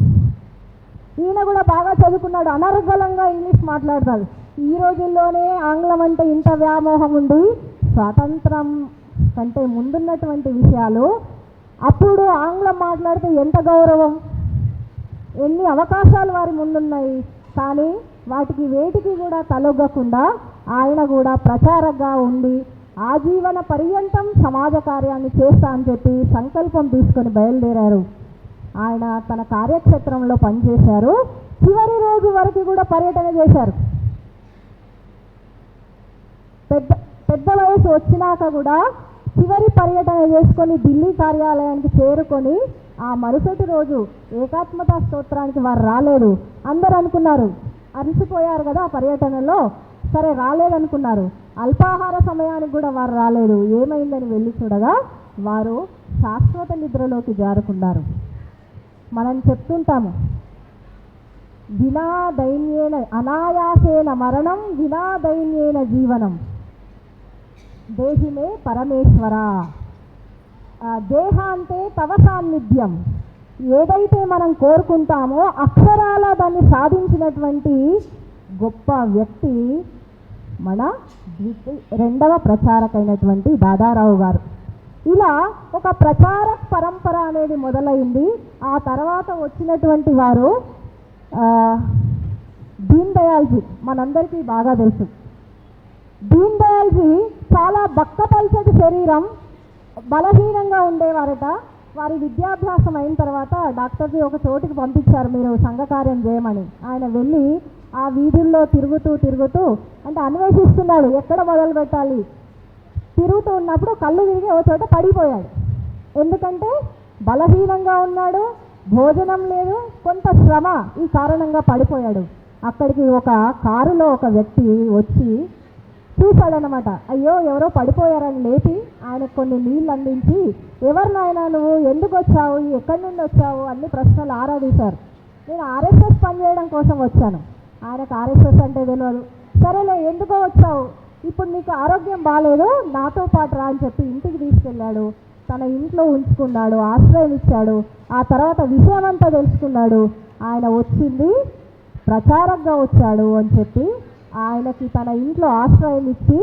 ఈయన కూడా బాగా చదువుకున్నాడు, అనర్గళంగా ఇంగ్లీష్ మాట్లాడతాడు. ఈ రోజుల్లోనే ఆంగ్లం అంటే ఇంత వ్యామోహం ఉంది, స్వాతంత్రం కంటే ముందున్నటువంటి విషయాలు, అప్పుడు ఆంగ్లం మాట్లాడితే ఎంత గౌరవం, ఎన్ని అవకాశాలు వారి ముందున్నాయి. కానీ వాటికి వేటికి కూడా తలొగ్గకుండా ఆయన కూడా ప్రచారకగా ఉండి ఆజీవన పర్యంతం సమాజ కార్యాన్ని చేస్తా అని చెప్పి సంకల్పం తీసుకొని బయలుదేరారు. ఆయన తన కార్యక్షేత్రంలో పనిచేశారు. చివరి రోజు వరకు కూడా పర్యటన చేశారు. పెద్ద వయసు వచ్చినాక కూడా చివరి పర్యటన చేసుకొని ఢిల్లీ కార్యాలయానికి చేరుకొని ఆ మరుసటి రోజు ఏకాత్మతా స్తోత్రానికి వారు రాలేదు. అందరు అనుకున్నారు, అలసిపోయారు కదా ఆ పర్యటనలో, సరే రాలేదనుకున్నారు. అల్పాహార సమయానికి కూడా వారు రాలేదు. ఏమైందని వెళ్ళి చూడగా వారు శాశ్వత నిద్రలోకి జారుకున్నారు. మనం చెప్తుంటాము, వినా దైన్యేన అనాయాసేన మరణం వినా దైన్యేన జీవనం దేహిమే పరమేశ్వర, దేహాంతే తవ సాన్నిధ్యం. ఏదైతే మనం కోరుకుంటామో అక్షరాల దాన్ని సాధించినటువంటి గొప్ప వ్యక్తి మన రెండవ ప్రచారకైనటువంటి దాదారావు గారు. ఇలా ఒక ప్రచార పరంపర అనేది మొదలైంది. ఆ తర్వాత వచ్చినటువంటి వారు దీన్ దయాల్జీ, మనందరికీ బాగా తెలుసు. దీన్ దయాల్జీ చాలా బక్కపల్చటి శరీరం, బలహీనంగా ఉండేవారట. వారి విద్యాభ్యాసం అయిన తర్వాత డాక్టర్జీ ఒక చోటికి పంపించారు, మీరు సంఘకార్యం చేయమని. ఆయన వెళ్ళి ఆ వీధుల్లో తిరుగుతూ అంటే అన్వేషిస్తున్నాడు ఎక్కడ మొదలు పెట్టాలి. తిరుగుతూ ఉన్నప్పుడు కళ్ళు తిరిగి ఒక చోట పడిపోయాడు. ఎందుకంటే బలహీనంగా ఉన్నాడు, భోజనం లేదు, కొంత శ్రమ, ఈ కారణంగా పడిపోయాడు. అక్కడికి ఒక కారులో ఒక వ్యక్తి వచ్చి చూశాడనమాట. అయ్యో ఎవరో పడిపోయారని లేపి ఆయనకు కొన్ని నీళ్ళు అందించి, ఎవరు నాయనా నువ్వు, ఎందుకు వచ్చావు, ఎక్కడి నుండి వచ్చావు అన్ని ప్రశ్నలు ఆరాధీశారు. నేను ఆర్ఎస్ఎస్ పనిచేయడం కోసం వచ్చాను. ఆయనకు ఆర్ఎస్ఎస్ అంటే తెలియదు. సరేలే ఎందుకో వచ్చావు, ఇప్పుడు నీకు ఆరోగ్యం బాగాలేదు, నాతో పాటు రా అని చెప్పి ఇంటికి తీసుకెళ్ళాడు. తన ఇంట్లో ఉంచుకున్నాడు, ఆశ్రయం ఇచ్చాడు. ఆ తర్వాత విషయమంతా తెలుసుకున్నాడు. ఆయన వచ్చింది ప్రచారంగా వచ్చాడు అని చెప్పి ఆయనకి తన ఇంట్లో ఆశ్రయం ఇచ్చి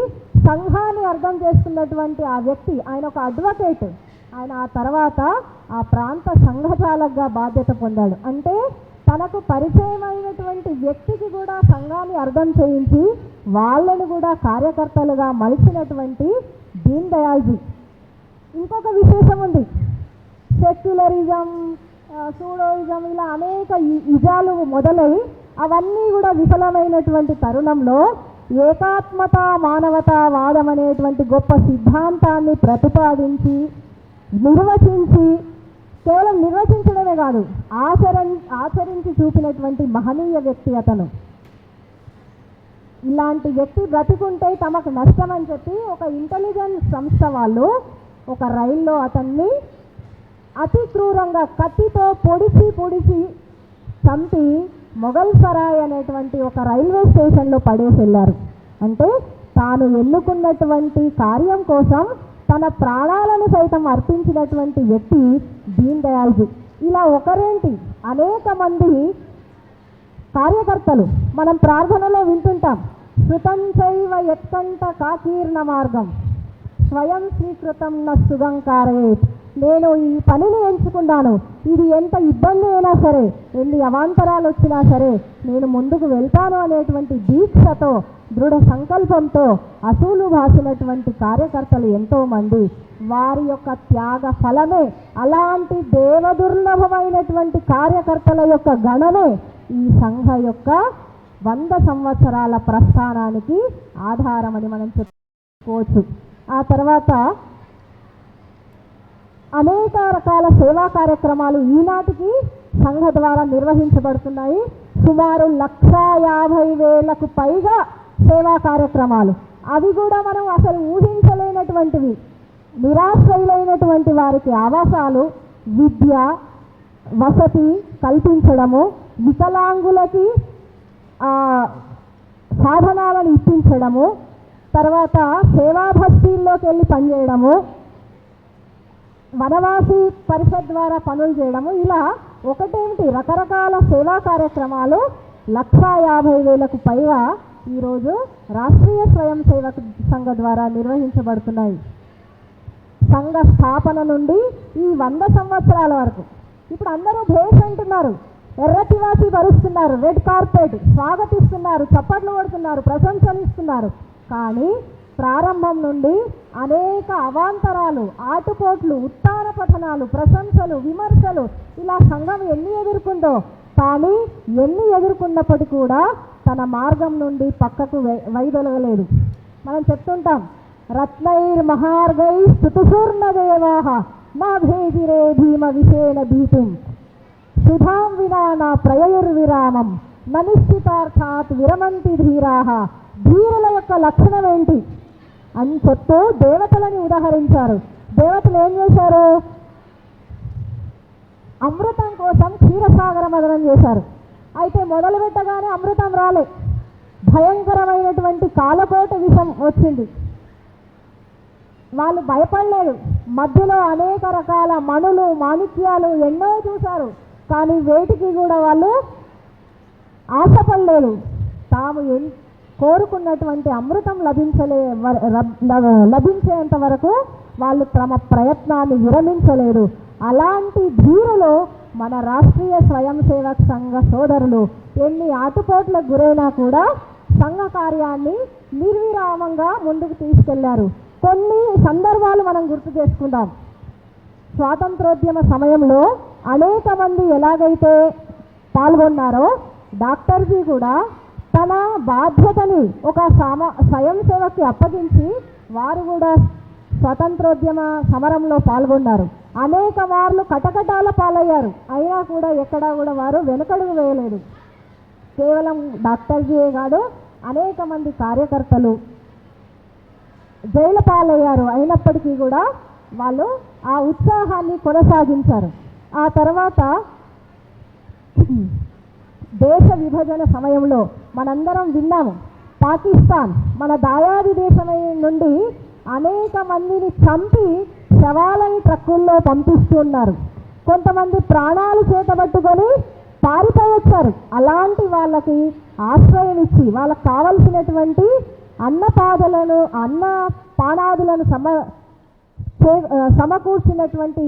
సంఘాన్ని అర్థం చేసుకున్నటువంటి ఆ వ్యక్తి, ఆయన ఒక అడ్వకేట్. ఆయన ఆ తర్వాత ఆ ప్రాంత సంఘచాలకుగా బాధ్యత పొందాడు. అంటే తనకు పరిచయమైనటువంటి వ్యక్తికి కూడా సంఘాన్ని అర్థం చేయించి వాళ్ళని కూడా కార్యకర్తలుగా మలిచినటువంటి దీన్ దయాల్జీ. ఇంకొక విశేషం ఉంది, సెక్యులరిజం, సూడోయిజం, ఇలా అనేక ఇజాలు మొదలై అవన్నీ కూడా విఫలమైనటువంటి తరుణంలో ఏకాత్మత మానవతావాదం అనేటువంటి గొప్ప సిద్ధాంతాన్ని ప్రతిపాదించి నిర్వచించి, కేవలం నిర్వచించడమే కాదు ఆచరించి చూపినటువంటి మహనీయ వ్యక్తి అతను. ఇలాంటి వ్యక్తి బ్రతికుంటే తమకు నష్టం అని చెప్పి ఒక ఇంటెలిజెన్స్ సంస్థ వాళ్ళు ఒక రైల్లో అతన్ని అతి క్రూరంగా కత్తితో పొడిచి చంపి మొఘల్ సరాయ్ అనేటువంటి ఒక రైల్వే స్టేషన్లో పడేసి వెళ్ళారు. అంటే తాను ఎన్నుకున్నటువంటి కార్యం కోసం తన ప్రాణాలను సైతం అర్పించినటువంటి వ్యక్తి దీన్ దయాల్జీ. ఇలా ఒకరేంటి, అనేక మంది కార్యకర్తలు మనం ప్రార్థనలో వింటుంటాం, శృతం చైవ యత్కంఠ కాకీర్ణ మార్గం స్వయం స్వీకృతం న సుగంకారయేత్. నేను ఈ పనిని ఎంచుకున్నాను, ఇది ఎంత ఇబ్బంది అయినా సరే, ఎన్ని అవాంతరాలు వచ్చినా సరే నేను ముందుకు వెళ్తాను అనేటువంటి దీక్షతో, దృఢ సంకల్పంతో అసూలు భాసినటువంటి కార్యకర్తలు ఎంతోమంది. వారి యొక్క త్యాగ ఫలమే, అలాంటి దేవదుర్లభమైనటువంటి కార్యకర్తల యొక్క గణమే ఈ సంఘ యొక్క 100 సంవత్సరాల ప్రస్థానానికి ఆధారమని మనం చెప్పుకోవచ్చు. ఆ తర్వాత అనేక రకాల సేవా కార్యక్రమాలు ఈనాటికి సంఘ ద్వారా నిర్వహించబడుతున్నాయి. సుమారు 1,50,000కు పైగా సేవా కార్యక్రమాలు. అవి కూడా మనం అసలు ఊహించలేనటువంటివి. నిరాశ్రయులైనటువంటి వారికి ఆవాసాలు, విద్య, వసతి కల్పించడము, వికలాంగులకి సాధనాలను ఇప్పించడము, తర్వాత సేవాభక్తిల్లోకి వెళ్ళి పనిచేయడము, వనవాసి పరిషత్ ద్వారా పనులు చేయడము, ఇలా ఒకటేమిటి రకరకాల సేవా కార్యక్రమాలు 1,50,000కు పైగా ఈరోజు రాష్ట్రీయ స్వయం సేవక సంఘ ద్వారా నిర్వహించబడుతున్నాయి. సంఘ స్థాపన నుండి ఈ 100 సంవత్సరాల వరకు. ఇప్పుడు అందరూ భేష్ అంటున్నారు, ఎర్రతివాసి పరుస్తున్నారు, రెడ్ కార్పెట్ స్వాగతిస్తున్నారు, చప్పట్లు కొడుతున్నారు, ప్రశంసలు ఇస్తున్నారు. కానీ ప్రారంభం నుండి అనేక అవాంతరాలు, ఆటుపోట్లు, ఉత్తాన పఠనాలు, ప్రశంసలు, విమర్శలు, ఇలా సంఘం ఎన్ని ఎదుర్కొందో. కానీ ఎన్ని ఎదుర్కొన్నప్పటికీ కూడా తన మార్గం నుండి పక్కకు వైదొలగలేదు. మనం చెప్తుంటాం, రత్నైర్మహార్గై స్తుతుసూర్ణదేవాః నా భేదిరే భీమ విషేణ భీతుం సుధాం వినా నా ప్రయయుర్విరామం ననిశ్చితార్థాత్ విరమంతి ధీరాః. ధీరుల యొక్క లక్షణం ఏంటి అని చెప్తూ దేవతలని ఉదాహరించారు. దేవతలు ఏం చేశారు? అమృతం కోసం క్షీరసాగర మదనం చేశారు. అయితే మొదలు పెట్టగానే అమృతం రాలే, భయంకరమైనటువంటి కాలకోట విషం వచ్చింది. వాళ్ళు భయపడలేదు. మధ్యలో అనేక రకాల మణులు మాణిక్యాలు ఎన్నో చూశారు, కానీ వేటికి కూడా వాళ్ళు ఆశపడలేదు. తాము కోరుకున్నటువంటి అమృతం లభించేంత వరకు వాళ్ళు తమ ప్రయత్నాన్ని విరమించలేదు. అలాంటి ధీరులు మన రాష్ట్రీయ స్వయం సేవక్ సంఘ సోదరులు ఎన్ని ఆటుపోట్లకు గురైనా కూడా సంఘ కార్యాన్ని నిర్విరామంగా ముందుకు తీసుకెళ్లారు. కొన్ని సందర్భాలు మనం గుర్తు చేసుకుందాం. స్వాతంత్రోద్యమ సమయంలో అనేక మంది ఎలాగైతే పాల్గొన్నారో డాక్టర్జీ కూడా తన బాధ్యతని ఒక స్వయం సేవకి అప్పగించి వారు కూడా స్వతంత్రోద్యమ సమరంలో పాల్గొన్నారు. అనేక మార్లు కటకటాల పాలయ్యారు. అయినా కూడా ఎక్కడా కూడా వారు వెనుకడుగు వేయలేదు. కేవలం డాక్టర్జీయే కాదు, అనేక మంది కార్యకర్తలు జైలు పాలయ్యారు. అయినప్పటికీ కూడా వాళ్ళు ఆ ఉత్సాహాన్ని కొనసాగించారు. ఆ తర్వాత దేశ విభజన సమయంలో మనందరం విన్నాము, పాకిస్తాన్ మన దాయాది దేశమై నుండి అనేక మందిని చంపి శవాలని ట్రక్కుల్లో పంపిస్తున్నారు. కొంతమంది ప్రాణాలు చేతబట్టుకొని పారిపోవచ్చారు. అలాంటి వాళ్ళకి ఆశ్రయం ఇచ్చి వాళ్ళకు కావలసినటువంటి అన్నపానాదులను సమకూర్చినటువంటి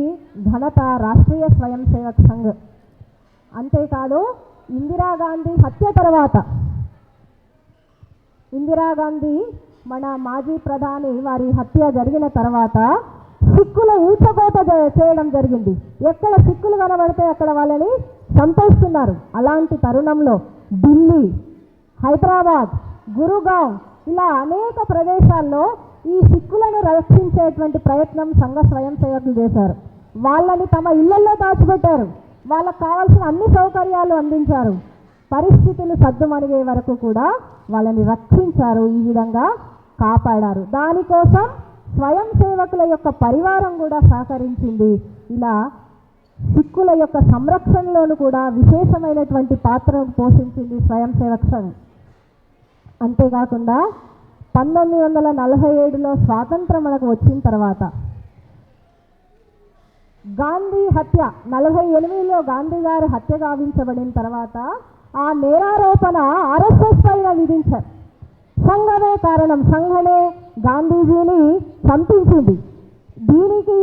ఘనత రాష్ట్రీయ స్వయం సేవక్ సంఘ్. అంతేకాదు, ఇందిరాగాంధీ హత్య తర్వాత ఇందిరాగాంధీ మన మాజీ ప్రధాని వారి హత్య జరిగిన తర్వాత సిక్కుల ఊచకోత చేయడం జరిగింది. ఎక్కడ సిక్కులు కనబడితే అక్కడ వాళ్ళని చంపేస్తున్నారు. అలాంటి తరుణంలో ఢిల్లీ, హైదరాబాద్, గురుగాం ఇలా అనేక ప్రదేశాల్లో ఈ సిక్కులను రక్షించేటువంటి ప్రయత్నం సంఘ స్వయం సేవకులు చేశారు. వాళ్ళని తమ ఇళ్లలో దాచిపెట్టారు. వాళ్ళకు కావాల్సిన అన్ని సౌకర్యాలు అందించారు. పరిస్థితులు సద్దుమణిగే వరకు కూడా వాళ్ళని రక్షించారు. ఈ విధంగా కాపాడారు. దానికోసం స్వయం సేవకుల యొక్క పరివారం కూడా సహకరించింది. ఇలా సిక్కుల యొక్క సంరక్షణలోనూ కూడా విశేషమైనటువంటి పాత్రను పోషించింది స్వయం సేవక్ సంఘ్. అంతేకాకుండా 1947లో స్వాతంత్రం మనకు వచ్చిన తర్వాత గాంధీ హత్య 48లో గాంధీ గారు హత్య గావించబడిన తర్వాత ఆ నేరారోపణ ఆర్ఎస్ఎస్ పైన విధించారు. సంఘమే కారణం, సంఘమే గాంధీజీని చంపించింది. దీనికి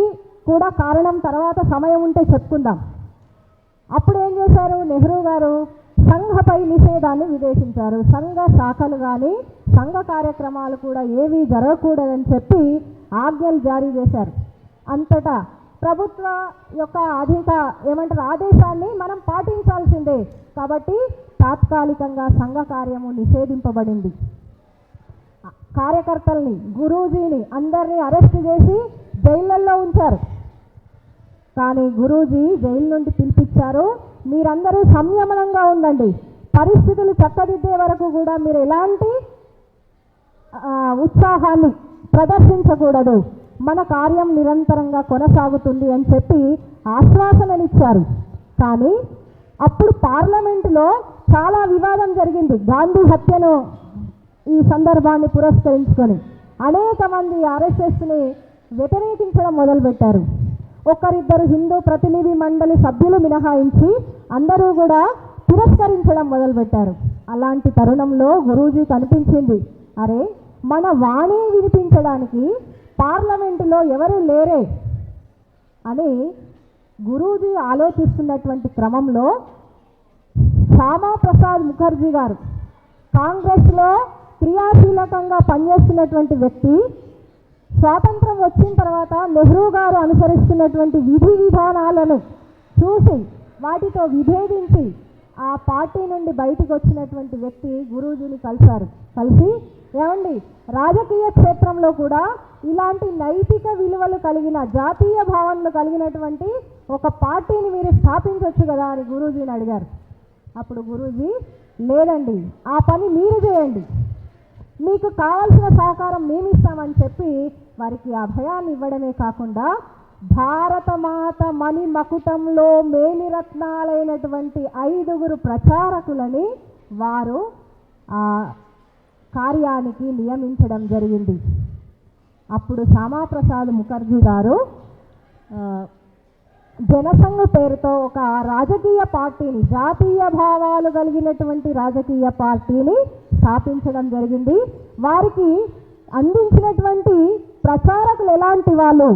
కూడా కారణం తర్వాత సమయం ఉంటే చెప్పుకుందాం. అప్పుడు ఏం చేశారు? నెహ్రూ గారు సంఘపై నిషేధాన్ని విధించారు. సంఘ శాఖలు కానీ సంఘ కార్యక్రమాలు కూడా ఏవీ జరగకూడదని చెప్పి ఆజ్ఞలు జారీ చేశారు. అంతటా ప్రభుత్వ యొక్క ఆదేశాన్ని మనం పాటించాల్సిందే. కాబట్టి తాత్కాలికంగా సంఘ కార్యము నిషేధింపబడింది. కార్యకర్తల్ని, గురూజీని అందరినీ అరెస్ట్ చేసి జైళ్ళల్లో ఉంచారు. కానీ గురూజీ జైలు నుండి పిలిపించారు, మీరందరూ సంయమనంగా ఉండండి, పరిస్థితులు చక్కదిద్దే వరకు కూడా మీరు ఎలాంటి ఉత్సాహాన్ని ప్రదర్శించకూడదు, మన కార్యం నిరంతరంగా కొనసాగుతుంది అని చెప్పి ఆశ్వాసననిచ్చారు. కానీ అప్పుడు పార్లమెంటులో చాలా వివాదం జరిగింది. గాంధీ హత్యను ఈ సందర్భాన్ని పురస్కరించుకొని అనేక మంది ఆర్ఎస్ఎస్ని వ్యతిరేకించడం మొదలుపెట్టారు. ఒకరిద్దరు హిందూ ప్రతినిధి మండలి సభ్యులు మినహాయించి అందరూ కూడా తిరస్కరించడం మొదలుపెట్టారు. అలాంటి తరుణంలో గురూజీ కనిపించింది, అరే మన వాణి వినిపించడానికి పార్లమెంటులో ఎవరు లేరే అని గురూజీ ఆలోచిస్తున్నటువంటి క్రమంలో శ్యామాప్రసాద్ ముఖర్జీ గారు, కాంగ్రెస్లో క్రియాశీలకంగా పనిచేస్తున్నటువంటి వ్యక్తి, స్వాతంత్రం వచ్చిన తర్వాత నెహ్రూ గారు అనుసరిస్తున్నటువంటి విధి విధానాలను చూసి వాటితో విభేదించి ఆ పార్టీ నుండి బయటికి వచ్చినటువంటి వ్యక్తి గురూజీని కలిశారు. కలిసి ఏమండి, రాజకీయ క్షేత్రంలో కూడా ఇలాంటి నైతిక విలువలు కలిగిన, జాతీయ భావనలు కలిగినటువంటి ఒక పార్టీని మీరు స్థాపించవచ్చు కదా అని గురూజీని అడిగారు. అప్పుడు గురూజీ, లేదండి, ఆ పని మీరు చేయండి, మీకు కావాల్సిన సహకారం మేము ఇస్తామని చెప్పి వారికి అభయాన్ని ఇవ్వడమే కాకుండా భారతమాత మణి మకుటంలో మేలిరత్నాలైనటువంటి 5 ప్రచారకులని వారు ఆ కార్యానికి నియమించడం జరిగింది. అప్పుడు శ్యామాప్రసాద్ ముఖర్జీ గారు జనసంఘ పేరుతో ఒక రాజకీయ పార్టీని, జాతీయ భావాలు కలిగినటువంటి రాజకీయ పార్టీని స్థాపించడం జరిగింది. వారికి అందించినటువంటి ప్రచారకులు ఎలాంటి వాళ్ళు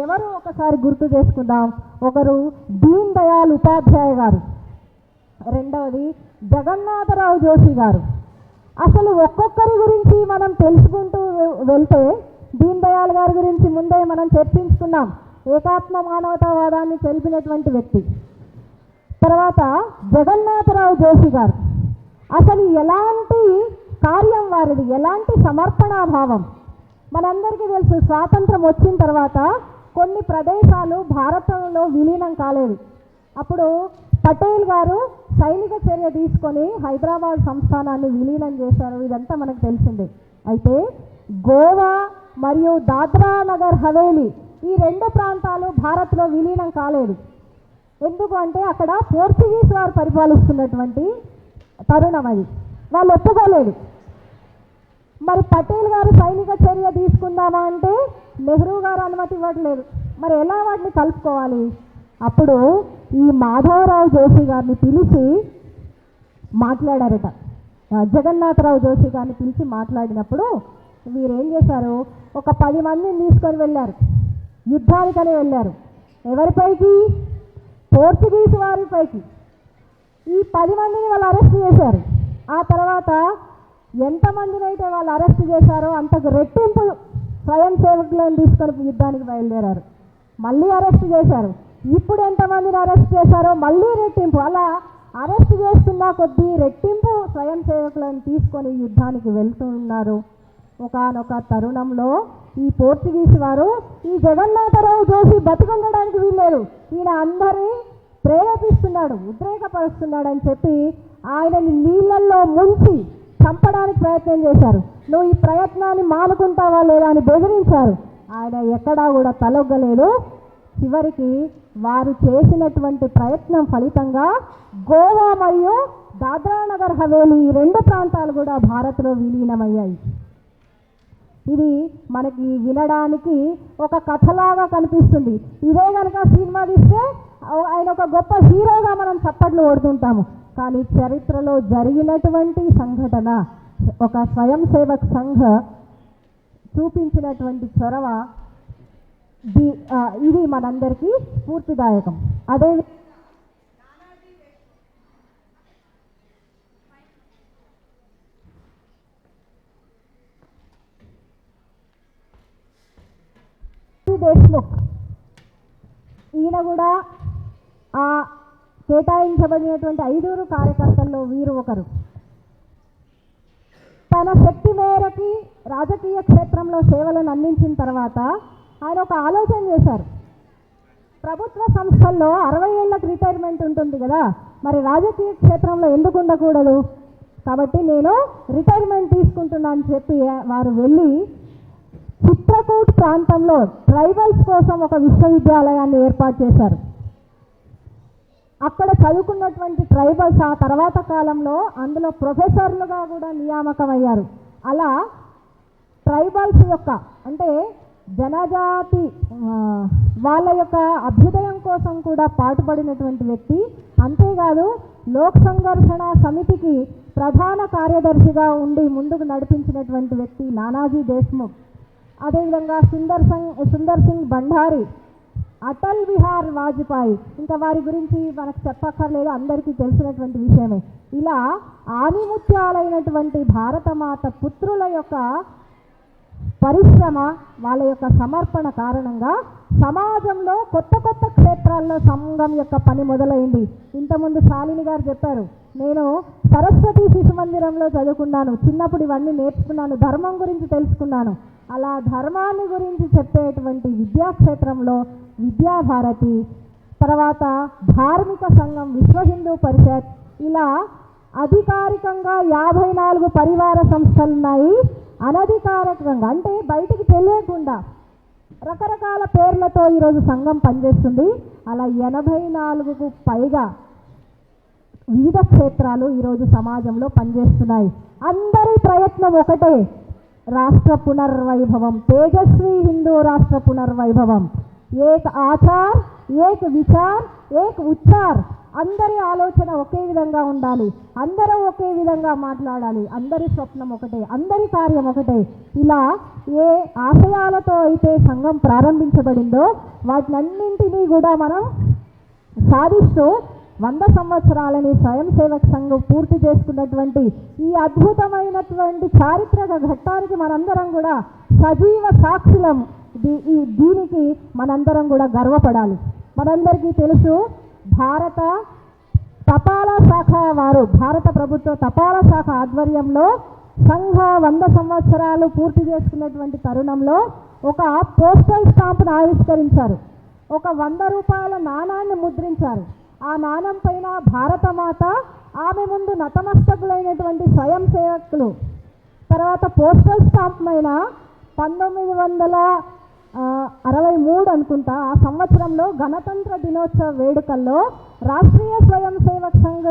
ఎవరు ఒకసారి గుర్తు చేసుకుందాం. ఒకరు దీన్ దయాళ్ ఉపాధ్యాయ గారు, రెండవది జగన్నాథరావు జోషి గారు. అసలు ఒక్కొక్కరి గురించి మనం తెలుసుకుంటూ వెళ్తే దీన్ దయాళ్ గారి గురించి ముందే మనం చర్చించుకున్నాం, ఏకాత్మ మానవతావాదాన్ని తెలిపినటువంటి వ్యక్తి. తర్వాత జగన్నాథరావు జోషి గారు, అసలు ఎలాంటి కార్యం వారిది, ఎలాంటి సమర్పణాభావం. మనందరికీ తెలుసు, స్వాతంత్రం వచ్చిన తర్వాత కొన్ని ప్రదేశాలు భారతంలో విలీనం కాలేదు. అప్పుడు పటేల్ గారు సైనిక చర్య తీసుకొని హైదరాబాద్ సంస్థానాన్ని విలీనం చేశారు. ఇదంతా మనకు తెలిసిందే. అయితే గోవా మరియు దాద్రా నగర్ హవేలీ ఈ 2 ప్రాంతాలు భారత్లో విలీనం కాలేదు. ఎందుకు అంటే అక్కడ పోర్చుగీస్ వారు పరిపాలిస్తున్నటువంటి తరుణం, అది వాళ్ళు ఒప్పుకోలేదు. మరి పటేల్ గారు సైనిక చర్య తీసుకుందామా అంటే నెహ్రూ గారు అనుమతి ఇవ్వట్లేదు. మరి ఎలా వాటిని కలుపుకోవాలి? అప్పుడు ఈ మాధవరావు జోషి గారిని పిలిచి మాట్లాడారట. జగన్నాథరావు జోషి గారిని పిలిచి మాట్లాడినప్పుడు వీరేం చేశారు, ఒక 10 మందిని తీసుకొని వెళ్ళారు, యుద్ధానికనే వెళ్ళారు. ఎవరిపైకి? పోర్చుగీస్ వారిపైకి. ఈ 10 మందిని వాళ్ళు అరెస్ట్ చేశారు. ఆ తర్వాత ఎంతమందిని అయితే వాళ్ళు అరెస్ట్ చేశారో అంతకు రెట్టింపు స్వయం సేవకులను తీసుకొని యుద్ధానికి బయలుదేరారు. మళ్ళీ అరెస్ట్ చేశారు. ఇప్పుడు ఎంతమందిని అరెస్ట్ చేశారో మళ్ళీ రెట్టింపు. అలా అరెస్ట్ చేస్తున్న కొద్దీ రెట్టింపు స్వయం సేవకులను తీసుకొని యుద్ధానికి వెళ్తున్నారు. ఒకానొక తరుణంలో ఈ పోర్చుగీస్ వారు ఈ జగన్నాథరావు జోషి బతికుండడానికి వీల్లేదు, ఈయన అందరినీ ప్రేరేపిస్తున్నాడు, ఉద్రేకపరుస్తున్నాడు అని చెప్పి ఆయనని నీళ్ళల్లో ముంచి చంపడానికి ప్రయత్నం చేశారు. నువ్వు ఈ ప్రయత్నాన్ని మానుకుంటావా లేదా అని బెదిరించారు. ఆయన ఎక్కడా కూడా తలొగ్గలేదు. చివరికి వారు చేసినటువంటి ప్రయత్నం ఫలితంగా గోవా మరియు దాద్రా నగర్ హవేలీ ఈ 2 ప్రాంతాలు కూడా భారత్లో విలీనమయ్యాయి. ఇది మనకి వినడానికి ఒక కథలాగా కనిపిస్తుంది. ఇదే కనుక సినిమా తీస్తే ఆయన ఒక గొప్ప హీరోగా మనం చప్పట్లు కొడుతుంటాము. కానీ చరిత్రలో జరిగినటువంటి సంఘటన, ఒక స్వయం సేవక్ సంఘ చూపించినటువంటి చొరవ, ఇది మనందరికీ స్ఫూర్తిదాయకం. అదే దేశ్ముఖ్, ఈయన కూడా ఆ కేటాయించబడినటువంటి 5 కార్యకర్తల్లో వీరు ఒకరు. తన శక్తి మేరకి రాజకీయ క్షేత్రంలో సేవలను అందించిన తర్వాత ఆయన ఒక ఆలోచన చేశారు. ప్రభుత్వ సంస్థల్లో 60 ఏళ్లకు రిటైర్మెంట్ ఉంటుంది కదా, మరి రాజకీయ క్షేత్రంలో ఎందుకు ఉండకూడదు, కాబట్టి నేను రిటైర్మెంట్ తీసుకుంటున్నా అని చెప్పి వారు వెళ్ళి చిత్రకూట్ ప్రాంతంలో ట్రైబల్స్ కోసం ఒక విశ్వవిద్యాలయాన్ని ఏర్పాటు చేశారు. అక్కడ చదువుకున్నటువంటి ట్రైబల్స్ ఆ తర్వాత కాలంలో అందులో ప్రొఫెసర్లుగా కూడా నియామకమయ్యారు. అలా ట్రైబల్స్ యొక్క, అంటే జనజాతి వాళ్ళ యొక్క అభ్యుదయం కోసం కూడా పాటుపడినటువంటి వ్యక్తి. అంతేకాదు లోక్ సంఘర్షణ సమితికి ప్రధాన కార్యదర్శిగా ఉండి ముందుకు నడిపించినటువంటి వ్యక్తి నానాజీ దేశ్ముఖ్. అదేవిధంగా సుందర్ సింగ్ బండారి, అటల్ బిహారీ వాజ్పేయి, ఇంకా వారి గురించి మనకు చెప్పక్కర్లేదు, అందరికీ తెలిసినటువంటి విషయమే. ఇలా ఆనిముత్యాలైనటువంటి భారతమాత పుత్రుల యొక్క పరిశ్రమ, వాళ్ళ యొక్క సమర్పణ కారణంగా సమాజంలో కొత్త కొత్త క్షేత్రాల్లో సంఘం యొక్క పని మొదలైంది. ఇంతకుముందు శాలిని గారు చెప్పారు, నేను సరస్వతి శిశు మందిరంలో చదువుకున్నాను. చిన్నప్పుడు ఇవన్నీ నేర్చుకున్నాను, ధర్మం గురించి తెలుసుకున్నాను. అలా ధర్మాన్ని గురించి చెప్పేటువంటి విద్యాక్షేత్రంలో విద్యాభారతి, తర్వాత ధార్మిక సంఘం, విశ్వ హిందూ పరిషత్, ఇలా అధికారికంగా 54 పరివార సంస్థలు ఉన్నాయి. అనధికారికంగా అంటే బయటికి తెలియకుండా రకరకాల పేర్లతో ఈరోజు సంఘం పనిచేస్తుంది. అలా 84కు పైగా వివిధ క్షేత్రాలు ఈరోజు సమాజంలో పనిచేస్తున్నాయి. అందరి ప్రయత్నం ఒకటే, రాష్ట్ర పునర్వైభవం, తేజస్వి హిందూ రాష్ట్ర పునర్వైభవం. ఏక్ ఆచార్, ఏక్ విచార్, ఏక్ ఉచ్చార్. అందరి ఆలోచన ఒకే విధంగా ఉండాలి, అందరూ ఒకే విధంగా మాట్లాడాలి, అందరి స్వప్నం ఒకటే, అందరి కార్యం ఒకటే. ఇలా ఏ ఆశయాలతో అయితే సంఘం ప్రారంభించబడిందో వాటినన్నింటినీ కూడా మనం సాధిస్తూ 100 సంవత్సరాలని స్వయం సేవక్ సంఘం పూర్తి చేసుకున్నటువంటి ఈ అద్భుతమైనటువంటి చారిత్రక ఘట్టానికి మనందరం కూడా సజీవ సాక్షులం. దీనికి మనందరం కూడా గర్వపడాలి. మనందరికీ తెలుసు, భారత తపాలా శాఖ వారు, భారత ప్రభుత్వ తపాలా శాఖ ఆధ్వర్యంలో సంఘ 100 సంవత్సరాలు పూర్తి చేసుకున్నటువంటి తరుణంలో ఒక పోస్టల్ స్టాంప్ను ఆవిష్కరించారు. ఒక 100 రూపాయల నాణాన్ని ముద్రించారు. ఆ నాణం పైన భారతమాత, ఆమె ముందు నతమస్తకులైనటువంటి స్వయం సేవకులు. తర్వాత పోస్టల్ స్టాంప్ పైన 1963 అనుకుంటా ఆ సంవత్సరంలో గణతంత్ర దినోత్సవ వేడుకల్లో రాష్ట్రీయ స్వయం సేవక్ సంఘ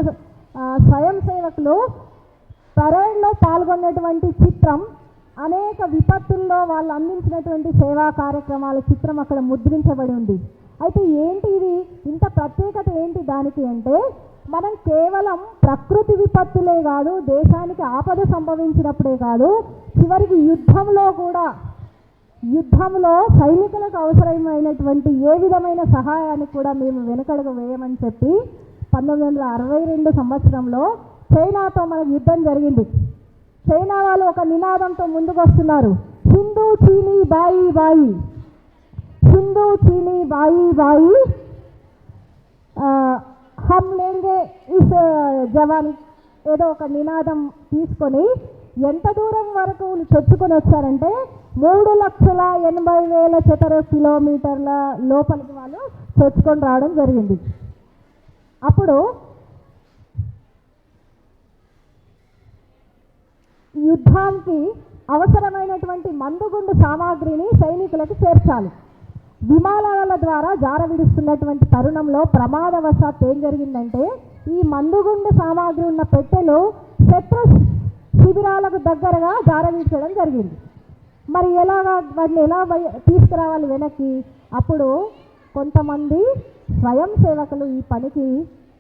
స్వయం సేవకులు పరేడ్లో పాల్గొన్నటువంటి చిత్రం, అనేక విపత్తుల్లో వాళ్ళు అందించినటువంటి సేవా కార్యక్రమాల చిత్రం అక్కడ ముద్రించబడి ఉంది. అయితే ఏంటి ఇది, ఇంత ప్రత్యేకత ఏంటి దానికి అంటే, మనం కేవలం ప్రకృతి విపత్తులే కాదు, దేశానికి ఆపద సంభవించినప్పుడే కాదు, చివరికి యుద్ధంలో కూడా, యుద్ధంలో సైనికులకు అవసరమైనటువంటి ఏ విధమైన సహాయానికి కూడా మేము వెనుకడుగు వేయమని చెప్పి 1962 సంవత్సరంలో చైనాతో మనకు యుద్ధం జరిగింది. చైనా వాళ్ళు ఒక నినాదంతో ముందుకు వస్తున్నారు, హిందూ చీనీ బాయి బాయి, హిందూ చీనీ బాయి బాయి, హమ్ లేంగే ఇస్ జవాన్, ఏదో ఒక నినాదం తీసుకొని ఎంత దూరం వరకు చొచ్చుకొని వచ్చారంటే 3,80,000 చదరపు కిలోమీటర్ల లోపలికి వాళ్ళు చొచ్చుకొని రావడం జరిగింది. అప్పుడు యుద్ధానికి అవసరమైనటువంటి మందుగుండు సామాగ్రిని సైనికులకు చేర్చాలి. విమానాల ద్వారా జారవిడుస్తున్నటువంటి తరుణంలో ప్రమాదవశాత్తు ఏం జరిగిందంటే, ఈ మందుగుండు సామాగ్రి ఉన్న పెట్టెలు శత్రు శిబిరాలకు దగ్గరగా జారవిడ్చడం జరిగింది. మరి వాటిని ఎలా తీసుకురావాలి వెనక్కి? అప్పుడు కొంతమంది స్వయం సేవకులు ఈ పనికి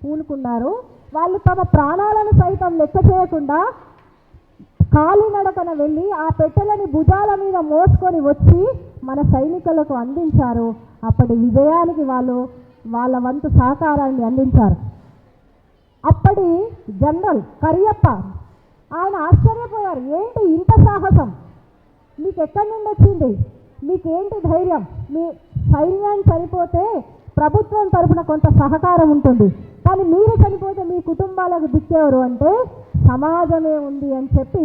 పూనుకున్నారు. వాళ్ళు తమ ప్రాణాలను సైతం లెక్క చేయకుండా కాలినడకన వెళ్ళి ఆ పెట్టెలని భుజాల మీద మోసుకొని వచ్చి మన సైనికులకు అందించారు. అప్పటి విజయానికి వాళ్ళు వాళ్ళ వంతు సహకారాన్ని అందించారు. అప్పటి జనరల్ కరియప్ప ఆయన ఆశ్చర్యపోయారు, ఏంటి ఇంత సాహసం, మీకు ఎక్కడి నుండి వచ్చింది, మీకేంటి ధైర్యం, మీ సైన్యం చనిపోతే ప్రభుత్వం తరఫున కొంత సహకారం ఉంటుంది, కానీ మీరు చనిపోతే మీ కుటుంబాలకు దిక్కేవారు అంటే సమాజమే ఉంది అని చెప్పి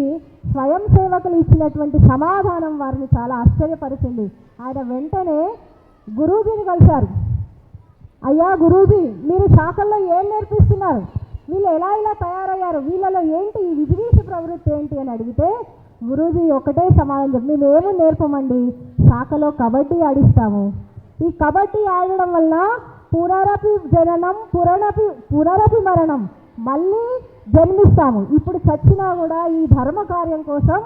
స్వయం సేవకులు ఇచ్చినటువంటి సమాధానం వారిని చాలా ఆశ్చర్యపరిచింది. ఆయన వెంటనే గురూజీని కలిశారు. అయ్యా గురూజీ, మీరు శాఖల్లో ఏం నేర్పిస్తున్నారు, వీళ్ళు ఇలా తయారయ్యారు, వీళ్ళలో ఏంటి ఈ విజిగీష ప్రవృత్తి ఏంటి అని అడిగితే గురూజీ ఒకటే సమాధానం చెప్పి, మేము ఏమో నేర్పమండి, శాఖలో కబడ్డీ ఆడిస్తాము. ఈ కబడ్డీ ఆడడం వల్ల పునరపి జననం పునరపి మరణం, మళ్ళీ జన్మిస్తాము, ఇప్పుడు చచ్చినా కూడా ఈ ధర్మ కార్యం కోసం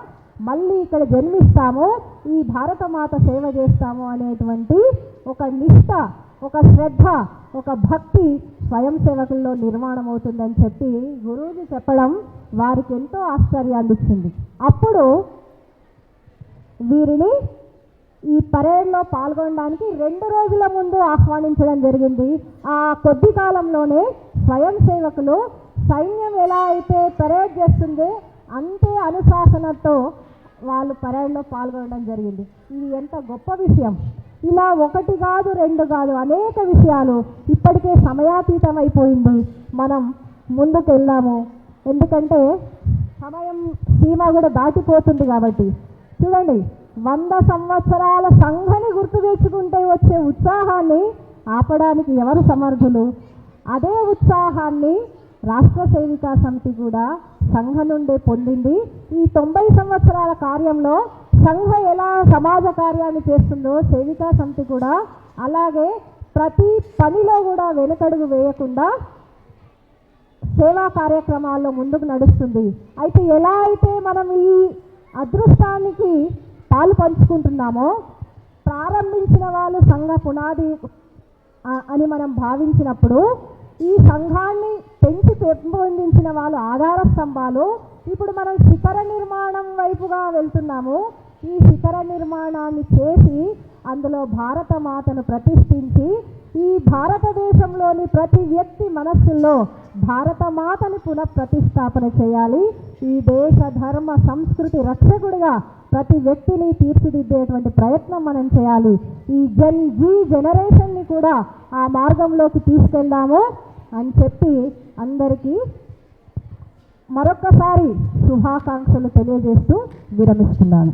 మళ్ళీ ఇక్కడ జన్మిస్తాము, ఈ భారతమాత సేవ చేస్తాము అనేటువంటి ఒక నిష్ఠ, ఒక శ్రద్ధ, ఒక భక్తి స్వయం సేవకుల్లో నిర్మాణం అవుతుందని చెప్పి గురూజీ చెప్పడం వారికి ఎంతో ఆశ్చర్యాన్ని ఇచ్చింది. అప్పుడు వీరిని ఈ పరేడ్లో పాల్గొనడానికి 2 రోజుల ముందు ఆహ్వానించడం జరిగింది. ఆ కొద్ది కాలంలోనే స్వయం సేవకులు సైన్యం ఎలా అయితే పరేడ్ చేస్తుందో అంతే అనుశాసనతో వాళ్ళు పరేడ్లో పాల్గొనడం జరిగింది. ఇది ఎంత గొప్ప విషయం. ఇలా 1 కాదు 2 కాదు అనేక విషయాలు. ఇప్పటికే సమయాతీతం అయిపోయింది, మనం ముందుకు వెళ్ళాము. ఎందుకంటే సమయం సీమ కూడా దాటిపోతుంది కాబట్టి. చూడండి, 100 సంవత్సరాల సంఘని గుర్తు తెచ్చుకుంటే వచ్చే ఉత్సాహాన్ని ఆపడానికి ఎవరు సమర్థులు? అదే ఉత్సాహాన్ని రాష్ట్ర సేవికా సమితి కూడా సంఘం నుండే పొందింది. ఈ 90 సంవత్సరాల కార్యంలో సంఘం ఎలా సమాజ కార్యాన్ని చేస్తుందో సేవికా సమితి కూడా అలాగే ప్రతి పనిలో కూడా వెనుకడుగు వేయకుండా సేవా కార్యక్రమాల్లో ముందుకు నడుస్తుంది. అయితే ఎలా అయితే మనం ఈ అదృష్టానికి పాలు పంచుకుంటున్నామో, ప్రారంభించిన వాళ్ళు సంఘ పునాది అని మనం భావించినప్పుడు ఈ సంఘాన్ని పెంచి పెంపొందించిన వాళ్ళు ఆధార స్తంభాలు. ఇప్పుడు మనం శిఖర నిర్మాణం వైపుగా వెళ్తున్నాము. ఈ శిఖర నిర్మాణాన్ని చేసి అందులో భారత మాతను ప్రతిష్ఠించి ఈ భారతదేశంలోని ప్రతి వ్యక్తి మనస్సుల్లో భారత మాతని పునఃప్రతిష్టాపన చేయాలి. ఈ దేశ ధర్మ సంస్కృతి రక్షకుడిగా ప్రతి వ్యక్తిని తీర్చిదిద్దేటువంటి ప్రయత్నం మనం చేయాలి. ఈ జనరేషన్ని కూడా ఆ మార్గంలోకి తీసుకెళ్దాము అని చెప్పి అందరికీ మరొక్కసారి శుభాకాంక్షలు తెలియజేస్తూ విరమిస్తున్నాను.